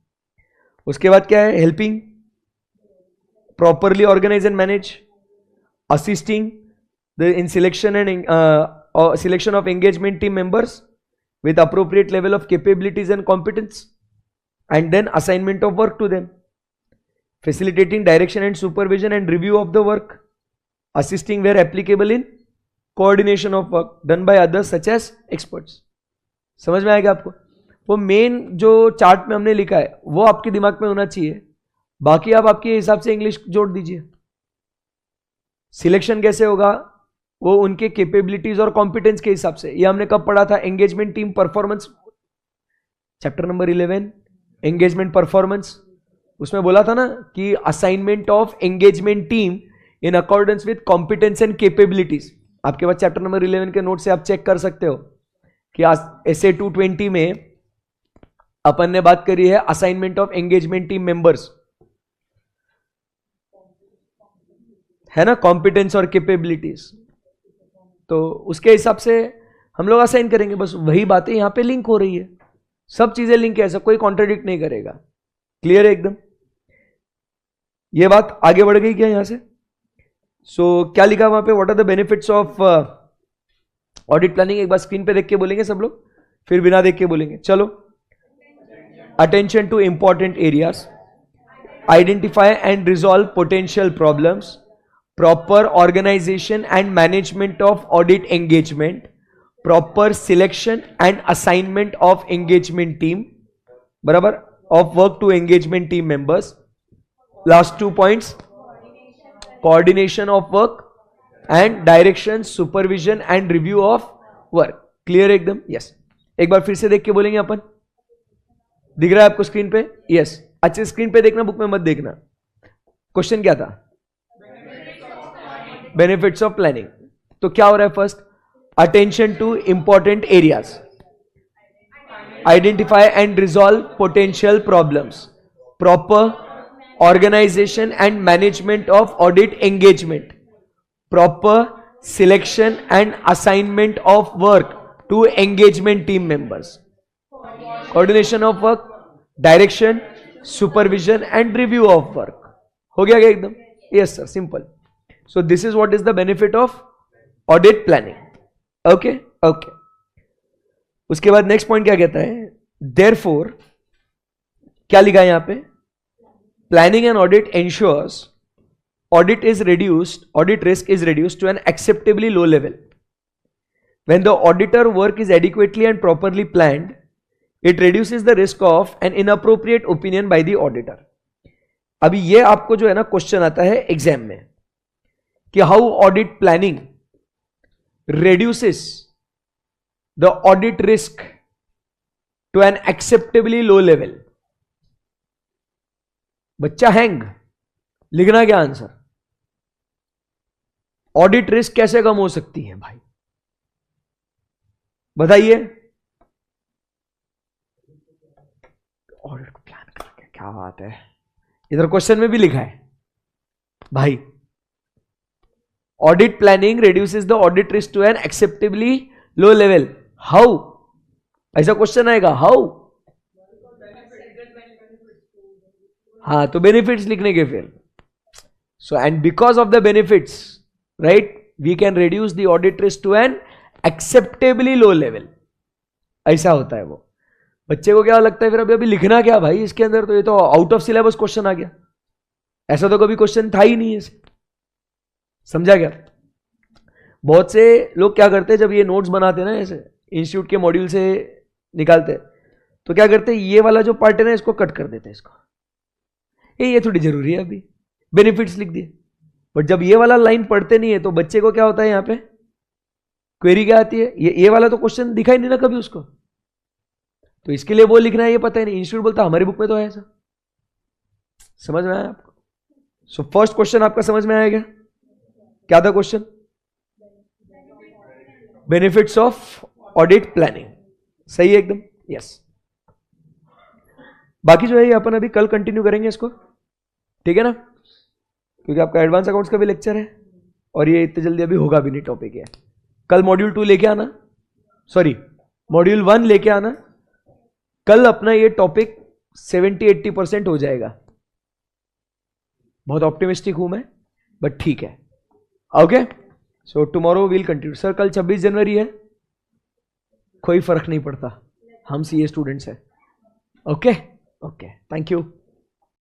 उसके बाद क्या है, helping properly organize and manage, assisting in selection and selection of engagement team members with appropriate level of capabilities and competence, and then assignment of work to them, facilitating direction and supervision and review of the work, assisting where applicable in coordination of work done by others such as experts। समझ में आएगा आपको? वो main जो chart में हमने लिखा है वो आपके दिमाग में होना चाहिए, बाकी आप आपके हिसाब से इंग्लिश जोड़ दीजिए। सिलेक्शन कैसे होगा, वो उनके कैपेबिलिटीज और कॉम्पिटेंस के हिसाब से। ये हमने कब पढ़ा था, engagement team performance, chapter number 11, engagement performance. उसमें बोला था ना कि assignment of engagement team in accordance with competence and capabilities. आपके पास चैप्टर नंबर 11 के नोट से आप चेक कर सकते हो कि SA 220 में अपन ने बात करी है assignment of engagement team members, है ना, कॉम्पिटेंस और कैपेबिलिटीज। तो उसके हिसाब से हम लोग असाइन करेंगे, बस वही बातें यहां पे लिंक हो रही है, सब चीजें लिंक है, ऐसा कोई कॉन्ट्राडिक्ट नहीं करेगा। क्लियर है एकदम? ये बात आगे बढ़ गई क्या यहां से? सो क्या लिखा वहां पे, what are the benefits of audit planning? एक बार स्क्रीन पे देख के बोलेंगे सब लोग, फिर बिना देख के बोलेंगे। चलो, attention to important areas, identify and resolve potential problems, proper organization and management of audit engagement, proper selection and assignment of engagement team, बराबर, of work to engagement team members. Last 2 points, coordination of work and direction, supervision and review of work. Clear एकदम? Yes. एक बार फिर से देख के बोलेंगे अपन, दिख रहा है आपको स्क्रीन पे? Yes. अच्छे स्क्रीन पे देखना, बुक में मत देखना। क्वेश्चन क्या था? Benefits of planning. तो क्या हो रहा है, first attention to important areas, identify and resolve potential problems, proper organisation and management of audit engagement, proper selection and assignment of work to engagement team members, coordination of work, direction, supervision and review of work. हो गया क्या एकदम? Yes sir, simple. So this is what is the benefit of audit planning. Okay, okay. उसके बाद next point क्या कहता है, therefore क्या लिखा है यहां पे, planning and audit ensures audit risk is reduced to an acceptably low level when the auditor work is adequately and properly planned. It reduces the risk of an inappropriate opinion by the auditor. अभी ये आपको जो है ना question आता है exam में कि how audit planning reduces the audit risk to an acceptably low level. बच्चा हैंग, लिखना क्या आंसर? ऑडिट रिस्क कैसे कम हो सकती है भाई, बताइए. ऑडिट को प्लान करके, क्या बात है, इधर क्वेश्चन में भी लिखा है भाई. Audit planning reduces the audit risk to an acceptably low level. How? ऐसा क्वेश्चन आएगा, हाउ? हाँ, तो बेनिफिट्स लिखने के फिर. So and because of the benefits, right, we can reduce the audit risk to an acceptably low level. ऐसा होता है वो. बच्चे को क्या लगता है फिर अभी लिखना क्या भाई इसके अंदर, तो ये तो आउट ऑफ सिलेबस क्वेश्चन आ गया. ऐसा तो कभी क्वेश्चन था ही नहीं ऐसे. समझा क्या? बहुत से लोग क्या करते हैं जब ये नोट्स बनाते हैं ना, ऐसे इंस्टीट्यूट के मॉड्यूल से निकालते हैं, तो क्या करते हैं, ये वाला जो पार्ट है ना इसको कट कर देते हैं. इसको ये थोड़ी जरूरी है, अभी बेनिफिट्स लिख दिए. बट जब ये वाला लाइन पढ़ते नहीं है तो बच्चे को क्या होता है, यहां पे क्वेरी क्या आती है, ये वाला तो क्वेश्चन दिखाई नहीं ना कभी उसको, तो इसके लिए वो लिखना है ये पता ही नहीं. इंस्टीट्यूट बोलता हमारी बुक में तो है ऐसा. समझ में आया आपको? सो फर्स्ट क्वेश्चन आपका समझ में आएगा. क्या था question? Benefits of audit planning. सही है एकदम, यस. बाकी जो है ये अपन अभी कल कंटिन्यू करेंगे इसको, ठीक है ना, क्योंकि आपका एडवांस अकाउंट्स का भी लेक्चर है और ये इतने जल्दी अभी होगा भी नहीं टॉपिक है. कल मॉड्यूल 2 लेके आना, सॉरी मॉड्यूल 1 लेके आना. कल अपना ये टॉपिक 70-80% हो जाएगा. बहुत ऑप्टिमिस्टिक हूं मैं, बट ठीक है. Okay, so tomorrow will continue. Sir कल 26 जनवरी है, कोई फर्क नहीं पड़ता, हम सीए स्टूडेंट्स हैं. Okay, thank you.